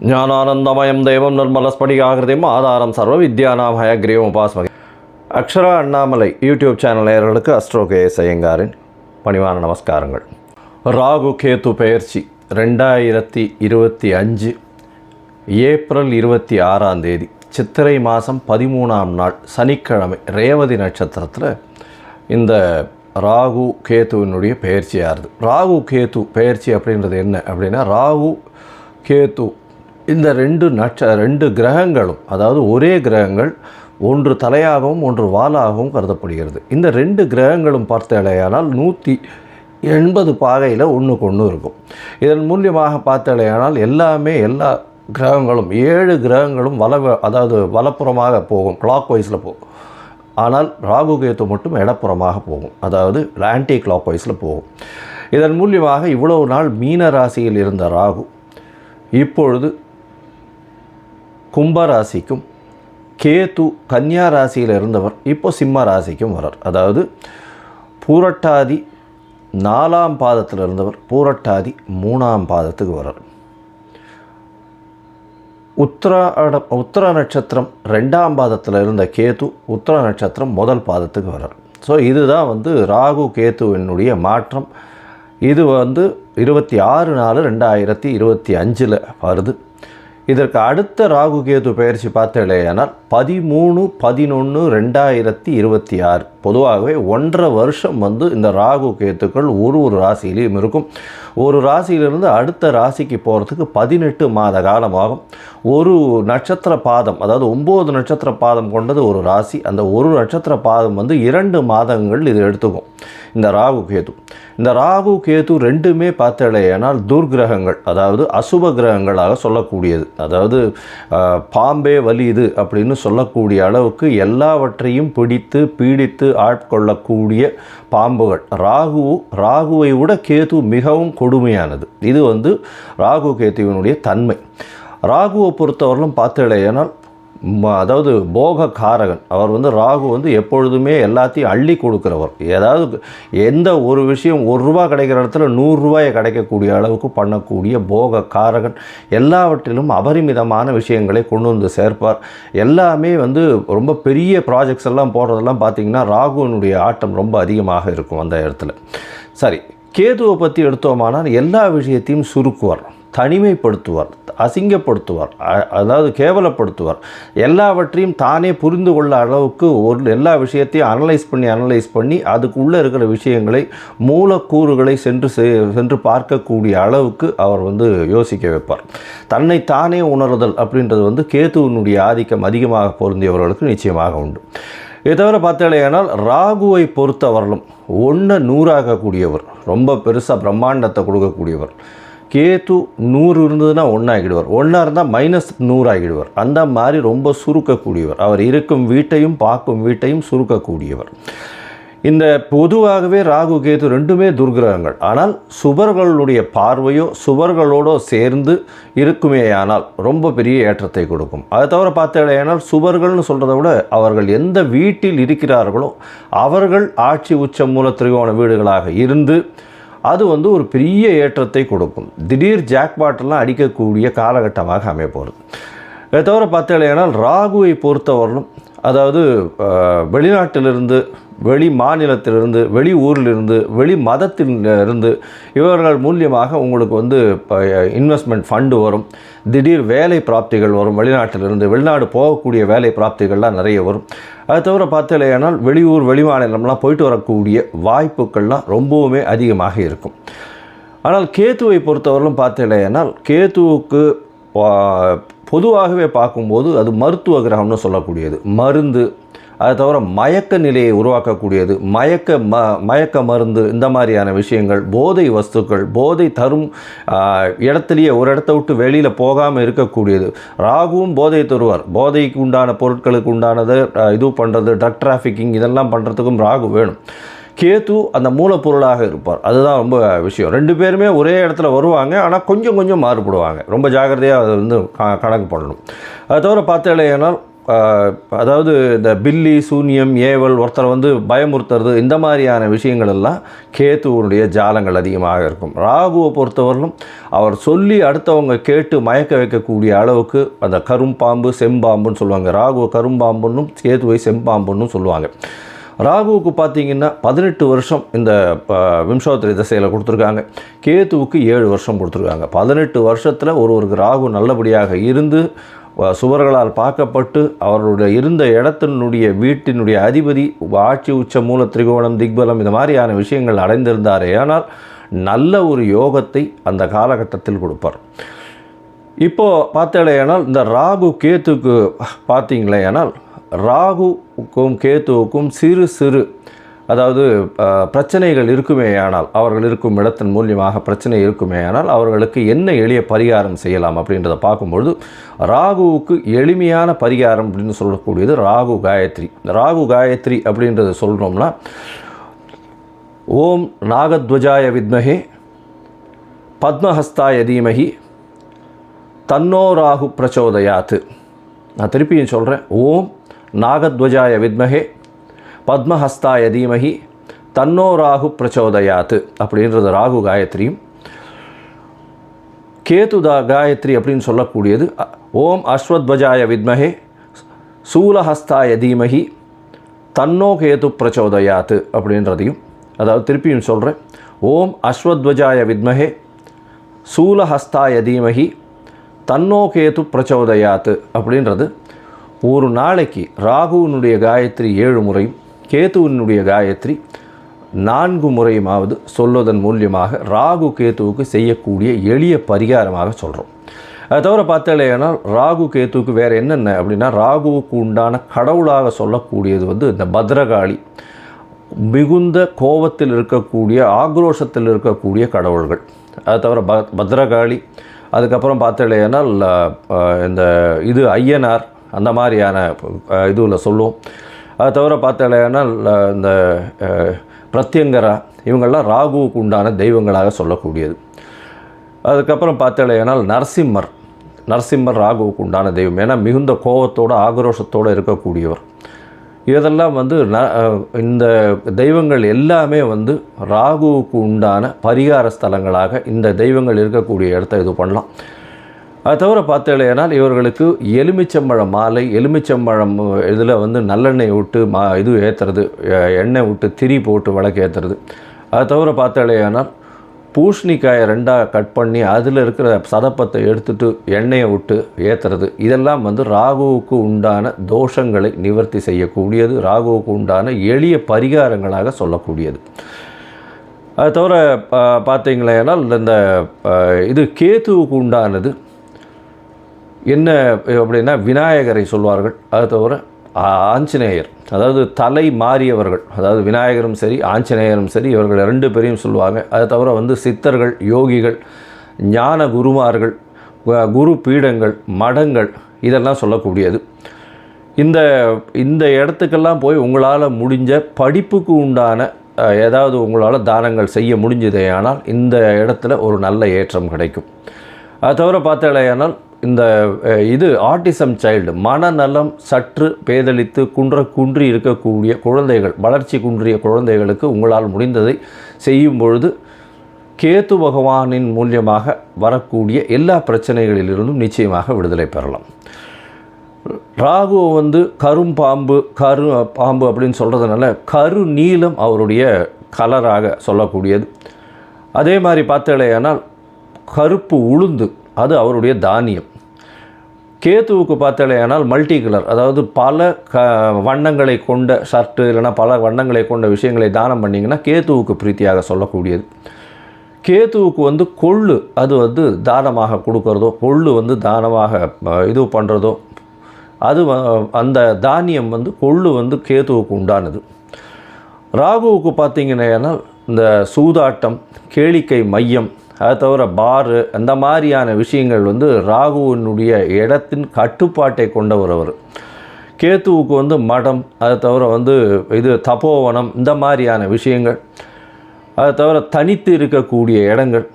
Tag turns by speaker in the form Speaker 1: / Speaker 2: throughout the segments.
Speaker 1: ஞானானந்தமயம் தெய்வம் நிர்மலஸ்படிகாகிருதியும் ஆதாரம் சர்வ வித்யானாம் ஹயக்ரீவம் உபாஸ்மகே. அக்ஷரா அண்ணாமலை யூடியூப் சேனல் நேயர்களுக்கு அஸ்ட்ரோ கேஎஸ் ஐயங்காரின் பணிவான நமஸ்காரங்கள். ராகு கேது பெயர்ச்சி 2025 ஏப்ரல் 26 சித்திரை மாதம் 13ஆம் நாள் சனிக்கிழமை ரேவதி நட்சத்திரத்தில் இந்த ராகு கேத்துவினுடைய பெயர்ச்சியாகுது. ராகு கேத்து பெயர்ச்சி அப்படின்றது என்ன அப்படின்னா, ராகு கேத்து இந்த ரெண்டு கிரகங்களும், அதாவது ஒரே கிரகங்கள், ஒன்று தலையாகவும் ஒன்று வாலாகவும் கருதப்படுகிறது. இந்த ரெண்டு கிரகங்களும் பார்த்தாலேயானால் 180 பாகையில் ஒன்றுக்கு ஒன்று இருக்கும். இதன் மூலியமாக பார்த்தாலேயானால் எல்லா கிரகங்களும் 7 கிரகங்களும் வலப்புறமாக போகும், கிளாக் வைஸில் போகும். ஆனால் ராகு கேத்து மட்டும் இடப்புறமாக போகும், அதாவது ஆன்டி கிளாக் வைஸில் போகும். இதன் மூலியமாக இவ்வளவு நாள் மீன ராசியில் இருந்த ராகு இப்பொழுது கும்பராசிக்கும், கேது கன்னியா ராசியில் இருந்தவர் இப்போ சிம்ம ராசிக்கும் வரார். அதாவது பூரட்டாதி 4ஆம் பாதத்தில் இருந்தவர் பூரட்டாதி 3ஆம் பாதத்துக்கு வரார். உத்திர நட்சத்திரம் 2ஆம் பாதத்தில் இருந்த கேது உத்திர நட்சத்திரம் 1 பாதத்துக்கு வரார். ஸோ இதுதான் ராகு கேத்துவினுடைய மாற்றம். இது 26/4/2025 வருது. இதற்கு அடுத்த ராகு கேது பெயர்ச்சி பார்த்தேனால் 13/11/2026. பொதுவாகவே 1.5 வருஷம் இந்த ராகு கேத்துக்கள் ஒரு ராசியிலையும் இருக்கும். ஒரு ராசியிலிருந்து அடுத்த ராசிக்கு போகிறதுக்கு 18 மாத காலமாகும். ஒரு நட்சத்திர பாதம், அதாவது 9 நட்சத்திர பாதம் கொண்டது ஒரு ராசி. அந்த ஒரு நட்சத்திர பாதம் 2 மாதங்கள் இது எடுத்துக்கும். இந்த ராகு கேது ரெண்டுமே பார்த்தேனால் துர்கிரகங்கள், அதாவது அசுப கிரகங்களாக சொல்லக்கூடியது. அதாவது பாம்பே வலியுது அப்படின்னு சொல்லக்கூடிய அளவுக்கு எல்லாவற்றையும் பிடித்து பீடித்து ஆட்கொள்ளக்கூடிய பாம்புகள். ராகுவை விட கேது மிகவும் கொடுமையானது. இது ராகு கேதுவினுடைய தன்மை. ராகுவை பொறுத்தவரையிலும் பார்த்தேனால் அதாவது போக காரகன். அவர் ராகு எப்பொழுதுமே எல்லாத்தையும் அள்ளி கொடுக்குறவர். ஏதாவது எந்த ஒரு விஷயம் ₹1 கிடைக்கிற இடத்துல ₹100 கிடைக்கக்கூடிய அளவுக்கு பண்ணக்கூடிய போக காரகன். எல்லாவற்றிலும் அபரிமிதமான விஷயங்களை கொண்டு சேர்ப்பார். எல்லாமே ரொம்ப பெரிய ப்ராஜெக்ட்ஸ் எல்லாம் போடுறதெல்லாம் பார்த்திங்கன்னா ராகுவினுடைய ஆட்டம் ரொம்ப அதிகமாக இருக்கும் அந்த இடத்துல. சரி, கேதுவை பற்றி எடுத்தோமானால் எல்லா விஷயத்தையும் சுருக்குவார், தனிமைப்படுத்துவார், அசிங்கப்படுத்துவார், அதாவது கேவலப்படுத்துவார். எல்லாவற்றையும் தானே புரிந்து கொள்ள அளவுக்கு எல்லா விஷயத்தையும் அனலைஸ் பண்ணி அதுக்குள்ளே இருக்கிற விஷயங்களை, மூலக்கூறுகளை சென்று பார்க்கக்கூடிய அளவுக்கு அவர் யோசிக்க வைப்பார். தன்னை தானே உணர்தல் அப்படின்றது கேதுவினுடைய ஆதிக்கம் அதிகமாக பொருந்தியவர்களுக்கு நிச்சயமாக உண்டு. இதை தவிர பார்த்தாலேயானால் ராகுவை பொறுத்தவரையிலும் 1 100ஆக்கக்கூடியவர், ரொம்ப பெருசாக பிரம்மாண்டத்தை கொடுக்கக்கூடியவர். கேது 100 இருந்ததுன்னா 1 ஆகிடுவார், 1 இருந்தால் -100 ஆகிடுவார். அந்த மாதிரி ரொம்ப சுருக்கக்கூடியவர். அவர் இருக்கும் வீட்டையும் பார்க்கும் வீட்டையும் சுருக்கக்கூடியவர். இந்த பொதுவாகவே ராகு கேது ரெண்டுமே துர்கிரகங்கள். ஆனால் சுபர்களுடைய பார்வையோ சுபர்களோடு சேர்ந்து இருக்குமேயானால் ரொம்ப பெரிய ஏற்றத்தை கொடுக்கும். அதை தவிர பார்த்தேனால் சுபர்கள்னு சொல்கிறத விட அவர்கள் எந்த வீட்டில் இருக்கிறார்களோ அவர்கள் ஆட்சி உச்ச மூல திரிகோண வீடுகளாக இருந்து அது ஒரு பெரிய ஏற்றத்தை கொடுக்கும். திடீர் ஜாக்பாட்டெல்லாம் அடிக்கக்கூடிய காலகட்டமாக அமைய போகிறது. இதை தவிர பார்த்தேனால் ராகுவை பொறுத்தவரையிலும், அதாவது வெளிநாட்டிலிருந்து, வெளி மாநிலத்திலிருந்து, வெளி ஊரிலிருந்து, வெளி மதத்திலிருந்து இவர்கள் மூலியமாக உங்களுக்கு இன்வெஸ்ட்மெண்ட் ஃபண்டு வரும். திடீர் வேலை பிராப்திகள் வரும். வெளிநாட்டிலிருந்து வெளிநாடு போகக்கூடிய வேலை பிராப்திகள்லாம் நிறைய வரும். அது தவிர பார்த்தேனால் வெளியூர் வெளி மாநிலம்லாம் போயிட்டு வரக்கூடிய வாய்ப்புகள்லாம் ரொம்பவுமே அதிகமாக இருக்கும். ஆனால் கேத்துவை பொறுத்தவரையிலும் பார்த்தேனால் கேத்துவுக்கு பொதுவாகவே பார்க்கும்போது அது மருத்துவ கிரகம்னு சொல்லக்கூடியது. மருந்து, அது தவிர மயக்க நிலையை உருவாக்கக்கூடியது, மயக்க மருந்து, இந்த மாதிரியான விஷயங்கள், போதை வஸ்துக்கள், போதை தரும் இடத்துலையே ஒரு இடத்த விட்டு வெளியில் போகாமல் இருக்கக்கூடியது. ராகுவும் போதை தருவார். போதைக்கு உண்டான பொருட்களுக்கு உண்டானது இது பண்ணுறது, ட்ரக் டிராஃபிக்கிங் இதெல்லாம் பண்ணுறதுக்கும் ராகு வேணும். கேது அந்த மூலப்பொருளாக இருப்பார். அதுதான் ரொம்ப விஷயம். 2 பேருமே ஒரே இடத்துல வருவாங்க, ஆனால் கொஞ்சம் மாறுபடுவாங்க. ரொம்ப ஜாக்கிரதையாக அதை கணக்கு பண்ணணும். அது தவிர பார்த்தேனால் அதாவது இந்த பில்லி சூன்யம் ஏவல் ஒருத்தரை வந்து பயமுறுத்துறது இந்த மாதிரியான விஷயங்கள் எல்லாம் கேத்துவனுடைய ஜாலங்கள் அதிகமாக இருக்கும். ராகுவை பொறுத்தவரையிலும் அவர் சொல்லி அடுத்தவங்க கேட்டு மயக்க வைக்கக்கூடிய அளவுக்கு அந்த கரும்பாம்பு செம்பாம்புன்னு சொல்லுவாங்க. ராகுவை கரும்பாம்புன்னும் கேதுவை செம்பாம்புன்னு சொல்லுவாங்க. ராகுவுக்கு பார்த்திங்கன்னா 18 வருஷம் இந்த விம்சோத்தரி திசையில் கொடுத்துருக்காங்க. கேதுவுக்கு 7 வருஷம் கொடுத்துருக்காங்க. 18 வருஷத்தில் ஒருவருக்கு ராகு நல்லபடியாக இருந்து சுவர்களால் பார்க்கப்பட்டு அவருடைய இருந்த இடத்தினுடைய வீட்டினுடைய அதிபதி ஆட்சி உச்ச மூல திரிகோணம் திக்பலம் இந்த மாதிரியான விஷயங்கள் அடைந்திருந்தாரே ஆனால் நல்ல ஒரு யோகத்தை அந்த காலகட்டத்தில் கொடுப்பார். இப்போது பார்த்தேனால் இந்த ராகு கேத்துக்கு பார்த்தீங்களேனால் ராகுவுக்கும் கேத்துவுக்கும் சிறு சிறு அதாவது பிரச்சனைகள் இருக்குமேயானால் அவர்கள் இருக்கும் இடத்தின் மூலியமாக பிரச்சனை இருக்குமேயானால் அவர்களுக்கு என்ன எளிய பரிகாரம் செய்யலாம் அப்படின்றத பார்க்கும்பொழுது ராகுவுக்கு எளிமையான பரிகாரம் அப்படின்னு சொல்லக்கூடியது ராகு காயத்ரி. ராகு காயத்ரி அப்படின்றத சொல்கிறோம்னா ஓம் நாகத்வஜாய வித்மஹே பத்மஹஸ்தாய தீமஹி தன்னோ ராகு பிரச்சோதயாத்து. நான் திருப்பியும் சொல்கிறேன். ஓம் நாகத்வஜாய வித்மஹே பத்மஹஸ்தாய தீமஹி தன்னோ ராகு பிரச்சோதயாத்து அப்படின்றது ராகு காயத்ரியும். கேதுதா காயத்ரி அப்படின்னு சொல்லக்கூடியது ஓம் அஸ்வத்வஜாய வித்மஹே சூலஹஸ்தாய தீமஹி தன்னோ கேது பிரச்சோதயாத்து அப்படின்றதையும், அதாவது திருப்பியும் சொல்கிறேன். ஓம் அஸ்வத்வஜாய வித்மஹே சூலஹஸ்தாய தீமஹி தன்னோ கேது பிரச்சோதயாத்து அப்படின்றது ஒரு நாளைக்கு ராகுவினுடைய காயத்ரி 7 முறையும் கேத்துவினுடைய காயத்ரி 4 முறையுமாவது சொல்வதன் மூலியமாக ராகு கேத்துவுக்கு செய்யக்கூடிய எளிய பரிகாரமாக சொல்கிறோம். அதை தவிர பார்த்தேனால் ராகு கேத்துவுக்கு வேறு என்னென்ன அப்படின்னா ராகுவுக்கு உண்டான கடவுளாக சொல்லக்கூடியது வந்து இந்த பத்ரகாளி, மிகுந்த கோபத்தில் இருக்கக்கூடிய ஆக்ரோஷத்தில் இருக்கக்கூடிய கடவுள்கள். அதை தவிர பத்ரகாளி, அதுக்கப்புறம் பார்த்தேனால் இந்த இது ஐயனார் அந்த மாதிரியான இதுவில் சொல்லுவோம். அதை தவிர பார்த்தேனால் இந்த பிரத்யங்கரா இவங்கள்லாம் ராகுவுக்கு உண்டான தெய்வங்களாக சொல்லக்கூடியது. அதுக்கப்புறம் பார்த்தேனால் நரசிம்மர் ராகுவுக்கு உண்டான தெய்வம். ஏன்னா மிகுந்த கோபத்தோடு ஆக்ரோஷத்தோடு இருக்கக்கூடியவர். இதெல்லாம் வந்து இந்த தெய்வங்கள் எல்லாமே வந்து ராகுவுக்கு உண்டான பரிகார ஸ்தலங்களாக இந்த தெய்வங்கள் இருக்கக்கூடிய இடத்த இது பண்ணலாம். அது தவிர பார்த்தேனால் இவர்களுக்கு எலுமிச்சம்பழம் மாலை, எலுமிச்சம்பழம் இதில் வந்து நல்லெண்ணெய் விட்டு இது ஏற்றுறது, எண்ணெய் விட்டு திரி போட்டு விளக்கு ஏற்றுறது. அது தவிர பார்த்தேனால் பூசணிக்காயை 2ஆக கட் பண்ணி அதில் இருக்கிற சதப்பத்தை எடுத்துகிட்டு எண்ணெயை விட்டு ஏற்றுறது. இதெல்லாம் வந்து ராகுவுக்கு உண்டான தோஷங்களை நிவர்த்தி செய்யக்கூடியது, ராகுவுக்கு உண்டான எளிய பரிகாரங்களாக சொல்லக்கூடியது. அது தவிர பார்த்தீங்களேனால் இந்த இது கேத்துவுக்கு உண்டானது என்ன அப்படின்னா விநாயகரை சொல்வார்கள். அது தவிர ஆஞ்சநேயர், அதாவது தலை மாறியவர்கள், அதாவது விநாயகரும் சரி ஆஞ்சநேயரும் சரி இவர்கள் 2 பேரையும் சொல்லுவாங்க. அது தவிர வந்து சித்தர்கள், யோகிகள், ஞான குருமார்கள், குரு பீடங்கள், மடங்கள் இதெல்லாம் சொல்லக்கூடியது. இந்த இடத்துக்கெல்லாம் போய் உங்களால் முடிஞ்ச படிப்புக்கு உண்டான ஏதாவது உங்களால் தானங்கள் செய்ய முடிஞ்சதே ஆனால் இந்த இடத்துல ஒரு நல்ல ஏற்றம் கிடைக்கும். அது தவிர பார்த்தேனால் இந்த இது ஆட்டிசம் சைல்டு, மனநலம் சற்று பேதலித்து குன்றி இருக்கக்கூடிய குழந்தைகள், வளர்ச்சி குன்றிய குழந்தைகளுக்கு உங்களால் முடிந்ததை செய்யும் பொழுது கேத்து பகவானின் மூலியமாக வரக்கூடிய எல்லா பிரச்சனைகளிலிருந்தும் நிச்சயமாக விடுதலை பெறலாம். ராகு வந்து பாம்பு அப்படின்னு சொல்கிறதுனால கரு நீலம் அவருடைய கலராக சொல்லக்கூடியது. அதே மாதிரி பார்த்தேனால் கருப்பு உளுந்து அது அவருடைய தானியம். கேத்துவுக்கு பார்த்தேனால் மல்டி கலர், அதாவது பல வண்ணங்களை கொண்ட ஷர்ட்டு இல்லைனா பல வண்ணங்களை கொண்ட விஷயங்களை தானம் பண்ணிங்கன்னா கேத்துவுக்கு பிரீத்தியாக சொல்லக்கூடியது. கேத்துவுக்கு வந்து கொள்ளு அது வந்து தானமாக கொடுக்கறதோ, கொள்ளு வந்து தானமாக இது பண்ணுறதோ, அது அந்த தானியம் வந்து கொள்ளு வந்து கேத்துவுக்கு உண்டானது. ராகுவுக்கு பார்த்திங்கன்னா இந்த சூதாட்டம், கேளிக்கை மையம், அது தவிர பாரு அந்த மாதிரியான விஷயங்கள் வந்து ராகுவினுடைய இடத்தின் கட்டுப்பாட்டை கொண்டவர் அவர். கேத்துவுக்கு வந்து மடம், அது தவிர வந்து இது தபோவனம் இந்த மாதிரியான விஷயங்கள், அது தவிர தனித்து இருக்கக்கூடிய இடங்கள்,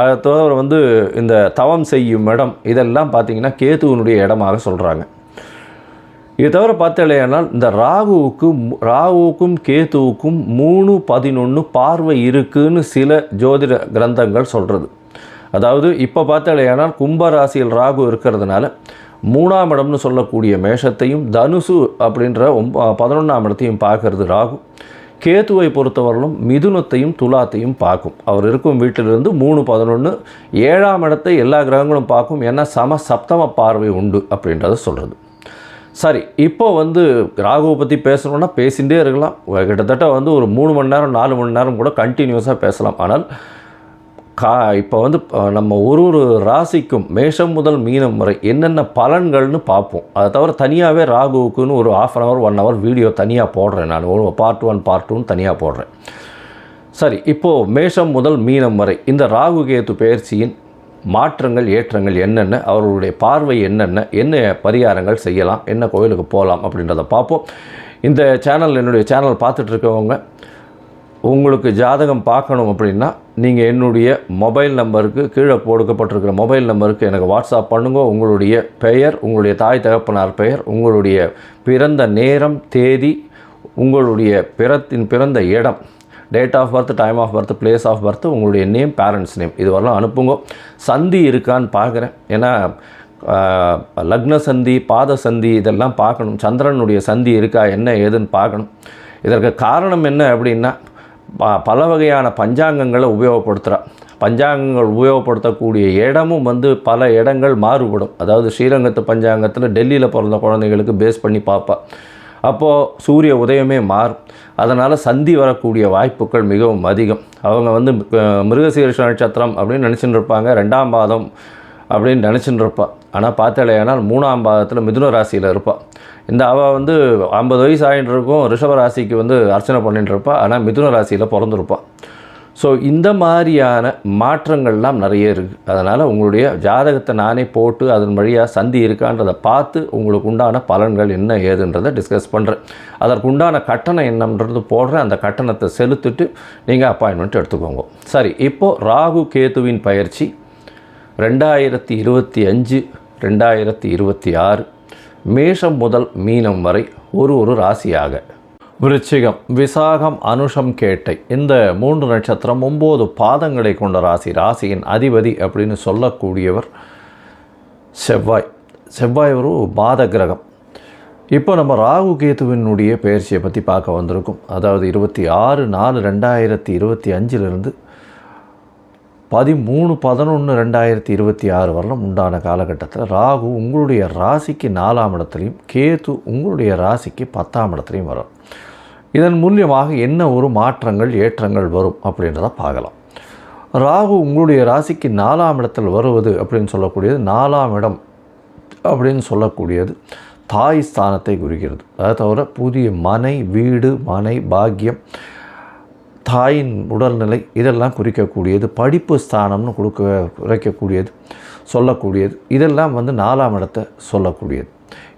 Speaker 1: அதை தவிர வந்து இந்த தவம் செய்யும் இடம், இதெல்லாம் பார்த்திங்கன்னா கேத்துவினுடைய இடமாக சொல்கிறாங்க. இது தவிர பார்த்தாலேயானால் இந்த ராகுவுக்கும் கேதுவுக்கும் 3-11 பார்வை இருக்குன்னு சில ஜோதிட கிரந்தங்கள் சொல்கிறது. அதாவது இப்போ பார்த்தாலேயானால் கும்பராசியில் ராகு இருக்கிறதுனால 3ஆம் இடம்னு சொல்லக்கூடிய மேஷத்தையும் தனுசு அப்படின்ற 11ஆம் இடத்தையும் பார்க்கறது ராகு. கேதுவை பொறுத்தவரையிலும் மிதுனத்தையும் துலாத்தையும் பார்க்கும். அவர் இருக்கும் வீட்டிலிருந்து 3-11 7ஆம் இடத்தை எல்லா கிரகங்களும் பார்க்கும். ஏன்னா சப்தம பார்வை உண்டு அப்படின்றத சொல்கிறது. சரி, இப்போ ராகுவை பற்றி பேசணுன்னா பேசிகிட்டே இருக்கலாம். கிட்டத்தட்ட ஒரு 3 மணி நேரம் 4 மணி நேரம் கூட கண்டினியூஸாக பேசலாம். ஆனால் இப்போ நம்ம ஒரு ராசிக்கும் மேஷம் முதல் மீனம் வரை என்னென்ன பலன்கள்னு பார்ப்போம். அதை தவிர தனியாகவே ராகுவுக்குன்னு ஒரு 1/2 hour 1 hour வீடியோ தனியாக போடுறேன். நான் ஒரு பார்ட் 1 பார்ட் 2 தனியாக போடுறேன். சரி, இப்போது மேஷம் முதல் மீனம் வரை இந்த ராகு கேது பெயர்ச்சியின் மாற்றங்கள் ஏற்றங்கள் என்னென்ன, அவர்களுடைய பார்வை என்ன பரிகாரங்கள் செய்யலாம், என்ன கோயிலுக்கு போகலாம் அப்படின்றத பார்ப்போம். இந்த என்னுடைய சேனல் பார்த்துட்ருக்கவங்க உங்களுக்கு ஜாதகம் பார்க்கணும் அப்படின்னா நீங்கள் என்னுடைய மொபைல் நம்பருக்கு கீழே கொடுக்கப்பட்டிருக்கிற மொபைல் நம்பருக்கு எனக்கு வாட்ஸ்அப் பண்ணுங்க. உங்களுடைய பெயர், உங்களுடைய தாய் தகப்பனார் பெயர், உங்களுடைய பிறந்த நேரம் தேதி, உங்களுடைய பிறந்த இடம், date of birth, time of birth, place of birth, உங்களுடைய நேம், பேரண்ட்ஸ் நேம், இது வரலாம் அனுப்புங்க. சந்தி இருக்கான்னு பார்க்குறேன். ஏன்னா லக்ன சந்தி, பாத சந்தி இதெல்லாம் பார்க்கணும். சந்திரனுடைய சந்தி இருக்கா என்ன ஏதுன்னு பார்க்கணும். இதற்கு காரணம் என்ன அப்படின்னா பல வகையான பஞ்சாங்கங்களை உபயோகப்படுத்துகிறான். பஞ்சாங்கங்கள் உபயோகப்படுத்தக்கூடிய இடமும் பல இடங்கள் மாறுபடும். அதாவது ஸ்ரீரங்கத்து பஞ்சாங்கத்தில் டெல்லியில் பிறந்த குழந்தைகளுக்கு பேஸ் பண்ணி பார்ப்பா. அப்போது சூரிய உதயமே மாறும். அதனால் சந்தி வரக்கூடிய வாய்ப்புகள் மிகவும் அதிகம். அவங்க மிருகசீரிஷ நட்சத்திரம் அப்படின்னு நினச்சிட்டு இருப்பாங்க, 2ஆம் பாதம் அப்படின்னு நினச்சிட்டு இருப்பாள். ஆனால் பார்த்தாலேயானால் 3ஆம் பாதத்தில் மிதுன ராசியில் இருப்பாள். அவள் 50 வயசு ஆகிட்டு இருக்கும், ரிஷப ராசிக்கு அர்ச்சனை பண்ணிட்டு இருப்பாள். ஆனால் மிதுன ராசியில் பிறந்திருப்பாள். ஸோ இந்த மாதிரியான மாற்றங்கள்லாம் நிறைய இருக்குது. அதனால் உங்களுடைய ஜாதகத்தை நானே போட்டு அதன் வழியாக சந்தி இருக்கான்றதை பார்த்து உங்களுக்கு உண்டான பலன்கள் என்ன ஏதுன்றதை டிஸ்கஸ் பண்ணுறேன். அதற்குண்டான கட்டணம் என்னன்றது போடுறேன். அந்த கட்டணத்தை செலுத்திட்டு நீங்கள் அப்பாயின்மெண்ட் எடுத்துக்கோங்க. சரி, இப்போது ராகு கேதுவின் பயிற்சி 2025 2026 மேஷம் முதல் மீனம் வரை ஒரு ராசியாக. விருச்சிகம், விசாகம், அனுஷம், கேட்டை இந்த 3 நட்சத்திரம் 9 பாதங்களை கொண்ட ராசி. ராசியின் அதிபதி அப்படின்னு சொல்லக்கூடியவர் செவ்வாய் ஒரு பாத கிரகம். இப்போ நம்ம ராகு கேதுவினுடைய பயிற்சியை பற்றி பார்க்க வந்திருக்கும். அதாவது 26/4/2025 13/11/2026 வரலும் உண்டான காலகட்டத்தில் ராகு உங்களுடைய ராசிக்கு 4ஆம் இடத்துலையும் கேது உங்களுடைய ராசிக்கு 10ஆம் இடத்துலையும் வரும். இதன் மூலியமாக என்ன ஒரு மாற்றங்கள் ஏற்றங்கள் வரும் அப்படின்றத பார்க்கலாம். ராகு உங்களுடைய ராசிக்கு 4ஆம் இடத்தில் வருவது அப்படின்னு சொல்லக்கூடியது, 4ஆம் இடம் அப்படின்னு சொல்லக்கூடியது தாய் ஸ்தானத்தை குறிக்கிறது. அதை தவிர புதிய மனை, வீடு, மனை, பாக்கியம், தாயின் உடல்நிலை இதெல்லாம் குறிக்கக்கூடியது. படிப்பு ஸ்தானம்னு குறைக்கக்கூடியது, சொல்லக்கூடியது. இதெல்லாம் 4ஆம் இடத்தை சொல்லக்கூடியது.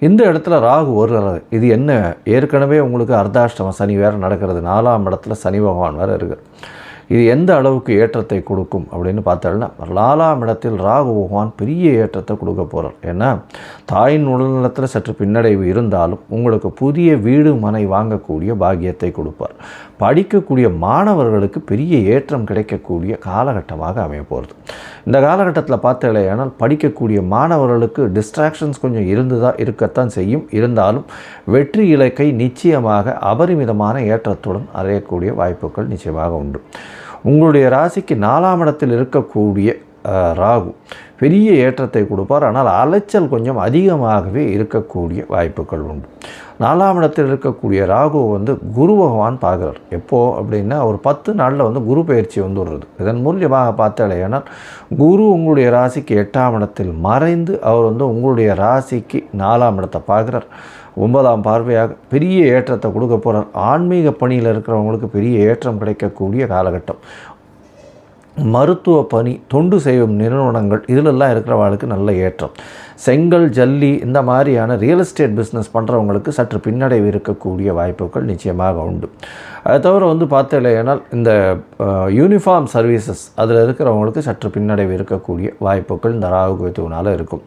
Speaker 1: இந்த இடத்துல ராகு வருகிறார். இது என்ன, ஏற்கனவே உங்களுக்கு அர்த்தாஷ்டம சனி வேறு நடக்கிறது. 4ஆம் இடத்துல சனி பகவான் வேறு இருக்குது. இது எந்த அளவுக்கு ஏற்றத்தை கொடுக்கும் அப்படின்னு பார்த்தோம்னா 4ஆம் இடத்தில் ராகு பகவான் பெரிய ஏற்றத்தை கொடுக்க போகிறார். ஏன்னா தாயின் உடல்நலத்தில் சற்று பின்னடைவு இருந்தாலும் உங்களுக்கு புதிய வீடு மனை வாங்கக்கூடிய பாக்கியத்தை கொடுப்பார். படிக்கக்கூடிய மாணவர்களுக்கு பெரிய ஏற்றம் கிடைக்கக்கூடிய காலகட்டமாக அமைய போகிறது. இந்த காலகட்டத்தில் பார்த்தீங்கன்னா படிக்கக்கூடிய மாணவர்களுக்கு டிஸ்ட்ராக்ஷன்ஸ் கொஞ்சம் இருக்கத்தான் செய்யும். இருந்தாலும் வெற்றி இலக்கை நிச்சயமாக அபரிமிதமான ஏற்றத்துடன் அடையக்கூடிய வாய்ப்புகள் நிச்சயமாக உண்டு. உங்களுடைய ராசிக்கு 4ஆம் இடத்தில் இருக்கக்கூடிய ராகு பெரிய ஏற்றத்தை கொடுப்பார். ஆனால் அலைச்சல் கொஞ்சம் அதிகமாகவே இருக்கக்கூடிய வாய்ப்புகள் உண்டு. 4ஆம் இடத்தில் இருக்கக்கூடிய ராகு குரு பகவான் பார்க்குறார். எப்போது அப்படின்னா ஒரு 10 நாளில் குரு பயிற்சி வருது. இதன் மூலியமாக பார்த்தாலேனா குரு உங்களுடைய ராசிக்கு 8ஆம் இடத்தில் மறைந்து அவர் உங்களுடைய ராசிக்கு 4ஆம் இடத்தை பார்க்குறார். 9ஆம் பார்வையாக பெரிய ஏற்றத்தை கொடுக்க போகிறார். ஆன்மீக பணியில் இருக்கிறவங்களுக்கு பெரிய ஏற்றம் கிடைக்கக்கூடிய காலகட்டம். மருத்துவ பணி, தொண்டு செய்யும் நிறுவனங்கள் இதிலெல்லாம் இருக்கிறவங்களுக்கு நல்ல ஏற்றம். செங்கல் ஜல்லி இந்த மாதிரியான ரியல் எஸ்டேட் பிஸ்னஸ் பண்ணுறவங்களுக்கு சற்று பின்னடைவு இருக்கக்கூடிய வாய்ப்புகள் நிச்சயமாக உண்டு. அதை தவிர வந்து பார்த்தீங்கன்னா இந்த யூனிஃபார்ம் சர்வீசஸ் அதில் இருக்கிறவங்களுக்கு சற்று பின்னடைவு இருக்கக்கூடிய வாய்ப்புகள் இந்த ராகு கேத்துவினால் இருக்கும்.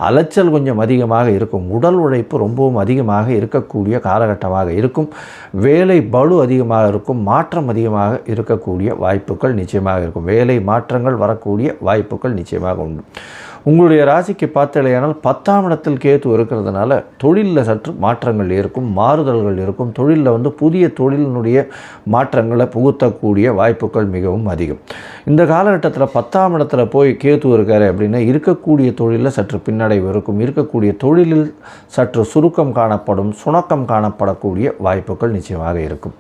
Speaker 1: அலைச்சல் கொஞ்சம் அதிகமாக இருக்கும். உடல் உழைப்பு ரொம்பவும் அதிகமாக இருக்கக்கூடிய காலகட்டமாக இருக்கும். வேலை பளு அதிகமாக இருக்கும். மாற்றம் அதிகமாக இருக்கக்கூடிய வாய்ப்புகள் நிச்சயமாக இருக்கும். வேலை மாற்றங்கள் வரக்கூடிய வாய்ப்புகள் நிச்சயமாக உண்டு. உங்களுடைய ராசிக்கு பார்த்தலையானால் 10ஆம் இடத்தில் கேத்து இருக்கிறதுனால தொழிலில் சற்று மாற்றங்கள் இருக்கும், மாறுதல்கள் இருக்கும். தொழிலில் வந்து புதிய தொழிலினுடைய மாற்றங்களை புகுத்தக்கூடிய வாய்ப்புகள் மிகவும் அதிகம். இந்த காலகட்டத்தில் 10ஆம் இடத்துல போய் கேத்து இருக்காரு அப்படின்னா இருக்கக்கூடிய தொழிலில் சற்று பின்னடைவு இருக்கும். இருக்கக்கூடிய தொழிலில் சற்று சுருக்கம் காணப்படும், சுணக்கம் காணப்படக்கூடிய வாய்ப்புகள் நிச்சயமாக இருக்கும்.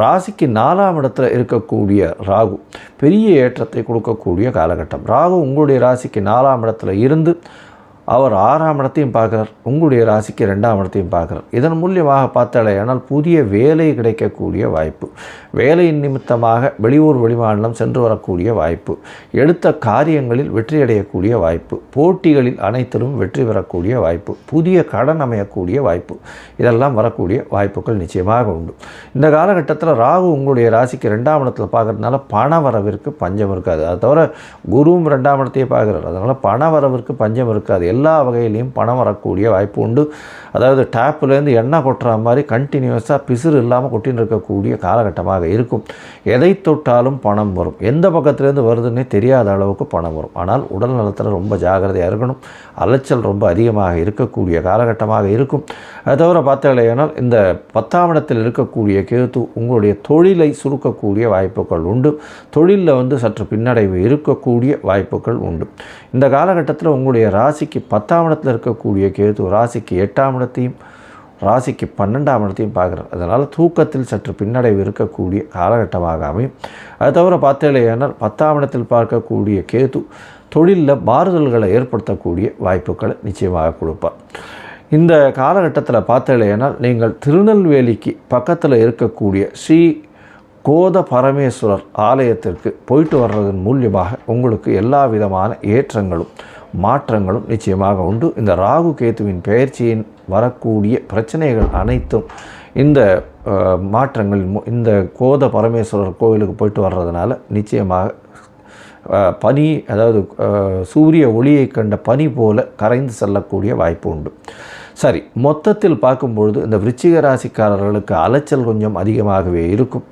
Speaker 1: ராசிக்கு 4ஆம் இடத்துல இருக்கக்கூடிய ராகு பெரிய ஏற்றத்தை கொடுக்கக்கூடிய காலகட்டம். ராகு உங்களுடைய ராசிக்கு 4ஆம் இடத்துல இருந்து அவர் 6ஆம் இடத்தையும் பார்க்குறார். உங்களுடைய ராசிக்கு 2ஆம் இடத்தையும் பார்க்குறார். இதன் மூலியமாக பார்த்தாலேயானால் புதிய வேலை கிடைக்கக்கூடிய வாய்ப்பு, வேலையின் நிமித்தமாக வெளியூர் வெளிமாநிலம் சென்று வரக்கூடிய வாய்ப்பு, எடுத்த காரியங்களில் வெற்றியடையக்கூடிய வாய்ப்பு, போட்டிகளில் அனைத்திலும் வெற்றி பெறக்கூடிய வாய்ப்பு, புதிய கடன் அமையக்கூடிய வாய்ப்பு, இதெல்லாம் வரக்கூடிய வாய்ப்புகள் நிச்சயமாக உண்டு. இந்த காலகட்டத்தில் ராகு உங்களுடைய ராசிக்கு 2ஆம் இடத்தில் பார்க்குறதுனால பண வரவிற்கு பஞ்சம் இருக்காது. அது தவிர குருவும் 2ஆம் இடத்தையே பார்க்குறார். அதனால் பண வரவிற்கு பஞ்சம் இருக்காது. எல்லா வகையிலையும் பணம் வரக்கூடிய வாய்ப்பு உண்டு. அதாவது டேப்புலேருந்து எண்ணெய் கொட்டுற மாதிரி கண்டினியூஸாக பிசுறு இல்லாமல் கொட்டின்னு இருக்கக்கூடிய காலகட்டமாக இருக்கும். எதை தொட்டாலும் பணம் வரும். எந்த பக்கத்துலேருந்து வருதுன்னே தெரியாத அளவுக்கு பணம் வரும். ஆனால் உடல் நலத்தில் ரொம்ப ஜாகிரதையாக இருக்கணும். அலைச்சல் ரொம்ப அதிகமாக இருக்கக்கூடிய காலகட்டமாக இருக்கும். அது தவிர பார்த்தாலேயானால் இந்த 10ஆம் இடத்தில் இருக்கக்கூடிய கேது உங்களுடைய தொழிலை சுருக்கக்கூடிய வாய்ப்புகள் உண்டு. தொழிலில் வந்து சற்று பின்னடைவு இருக்கக்கூடிய வாய்ப்புகள் உண்டு. இந்த காலகட்டத்தில் உங்களுடைய ராசிக்கு 10ஆம் இடத்தில் இருக்கக்கூடிய கேது ராசிக்கு 8ஆம் இடத்தையும் ராசிக்கு 12ஆம் இடத்தையும் பார்க்குறார். அதனால் தூக்கத்தில் சற்று பின்னடைவு இருக்கக்கூடிய காலகட்டமாக அமையும். அது தவிர பார்த்தேலையானால் 10ஆம் இடத்தில் பார்க்கக்கூடிய கேது தொழிலில் மாறுதல்களை ஏற்படுத்தக்கூடிய வாய்ப்புகளை நிச்சயமாக கொடுப்பார். இந்த காலகட்டத்தில் பார்த்தேலையானால் நீங்கள் திருநெல்வேலிக்கு பக்கத்தில் இருக்கக்கூடிய ஸ்ரீ கோத பரமேஸ்வரர் ஆலயத்திற்கு போயிட்டு வர்றதன் மூலியமாக உங்களுக்கு எல்லா விதமான ஏற்றங்களும் மாற்றங்களும் நிச்சயமாக உண்டு. இந்த ராகு கேத்துவின் பெயர்ச்சியின் வரக்கூடிய பிரச்சனைகள் அனைத்தும் இந்த மாற்றங்கள் இந்த கோத பரமேஸ்வரர் கோவிலுக்கு போயிட்டு வர்றதுனால நிச்சயமாக பனி, அதாவது சூரிய ஒளியை கண்ட பனி போல கரைந்து செல்லக்கூடிய வாய்ப்பு உண்டு. சரி, மொத்தத்தில் பார்க்கும்பொழுது இந்த விருச்சிக ராசிக்காரர்களுக்கு அலைச்சல் கொஞ்சம் அதிகமாகவே இருக்கும்.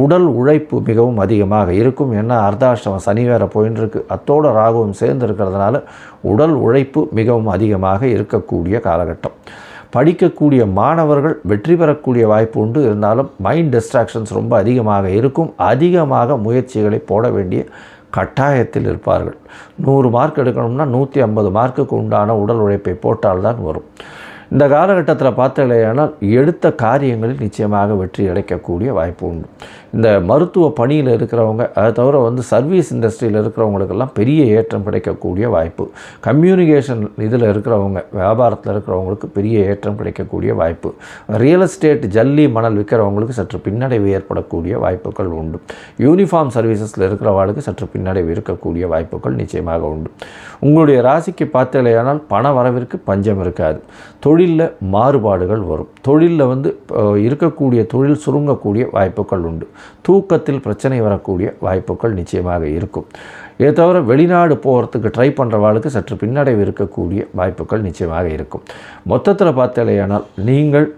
Speaker 1: உடல் உழைப்பு மிகவும் அதிகமாக இருக்கும். ஏன்னா அர்த்தாஷ்டமம் சனி வேற போயின்னு இருக்கு. அத்தோட ராகுவும் சேர்ந்து இருக்கிறதுனால உடல் உழைப்பு மிகவும் அதிகமாக இருக்கக்கூடிய காலகட்டம். படிக்கக்கூடிய மாணவர்கள் வெற்றி பெறக்கூடிய வாய்ப்பு உண்டு. இருந்தாலும் மைண்ட் டிஸ்ட்ராக்ஷன்ஸ் ரொம்ப அதிகமாக இருக்கும். அதிகமாக முயற்சிகளை போட வேண்டிய கட்டாயத்தில் இருப்பார்கள். 100 மார்க் எடுக்கணும்னா 150 மார்க்குக்கு உண்டான உடல் உழைப்பை போட்டால்தான் வரும். இந்த காலகட்டத்தில் பார்த்தலையானால் எடுத்த காரியங்களில் நிச்சயமாக வெற்றி அடைக்கக்கூடிய வாய்ப்பு உண்டு. இந்த மருத்துவ பணியில் இருக்கிறவங்க, அதை தவிர வந்து சர்வீஸ் இண்டஸ்ட்ரியில் இருக்கிறவங்களுக்கெல்லாம் பெரிய ஏற்றம் கிடைக்கக்கூடிய வாய்ப்பு. கம்யூனிகேஷன் இதில் இருக்கிறவங்க, வியாபாரத்தில் இருக்கிறவங்களுக்கு பெரிய ஏற்றம் கிடைக்கக்கூடிய வாய்ப்பு. ரியல் எஸ்டேட் ஜல்லி மணல் விற்கிறவங்களுக்கு சற்று பின்னடைவு ஏற்படக்கூடிய வாய்ப்புகள் உண்டு. யூனிஃபார்ம் சர்வீசஸில் இருக்கிறவங்களுக்கு சற்று பின்னடைவு இருக்கக்கூடிய வாய்ப்புகள் நிச்சயமாக உண்டு. உங்களுடைய ராசிக்கு பார்த்தலையானால் பண வரவிற்கு பஞ்சம் இருக்காது. தொழிலில் மாறுபாடுகள் வரும். தொழிலில் வந்து இருக்கக்கூடிய தொழில் சுருங்கக்கூடிய வாய்ப்புகள் உண்டு. தூக்கத்தில் பிரச்சனை வரக்கூடிய வாய்ப்புகள் நிச்சயமாக இருக்கும். இதை தவிர வெளிநாடு போகிறதுக்கு ட்ரை பண்ணுறவாளுக்கு சற்று பின்னடைவு இருக்கக்கூடிய வாய்ப்புகள் நிச்சயமாக இருக்கும். மொத்தத்தில் பார்த்தலையானால் நீங்கள்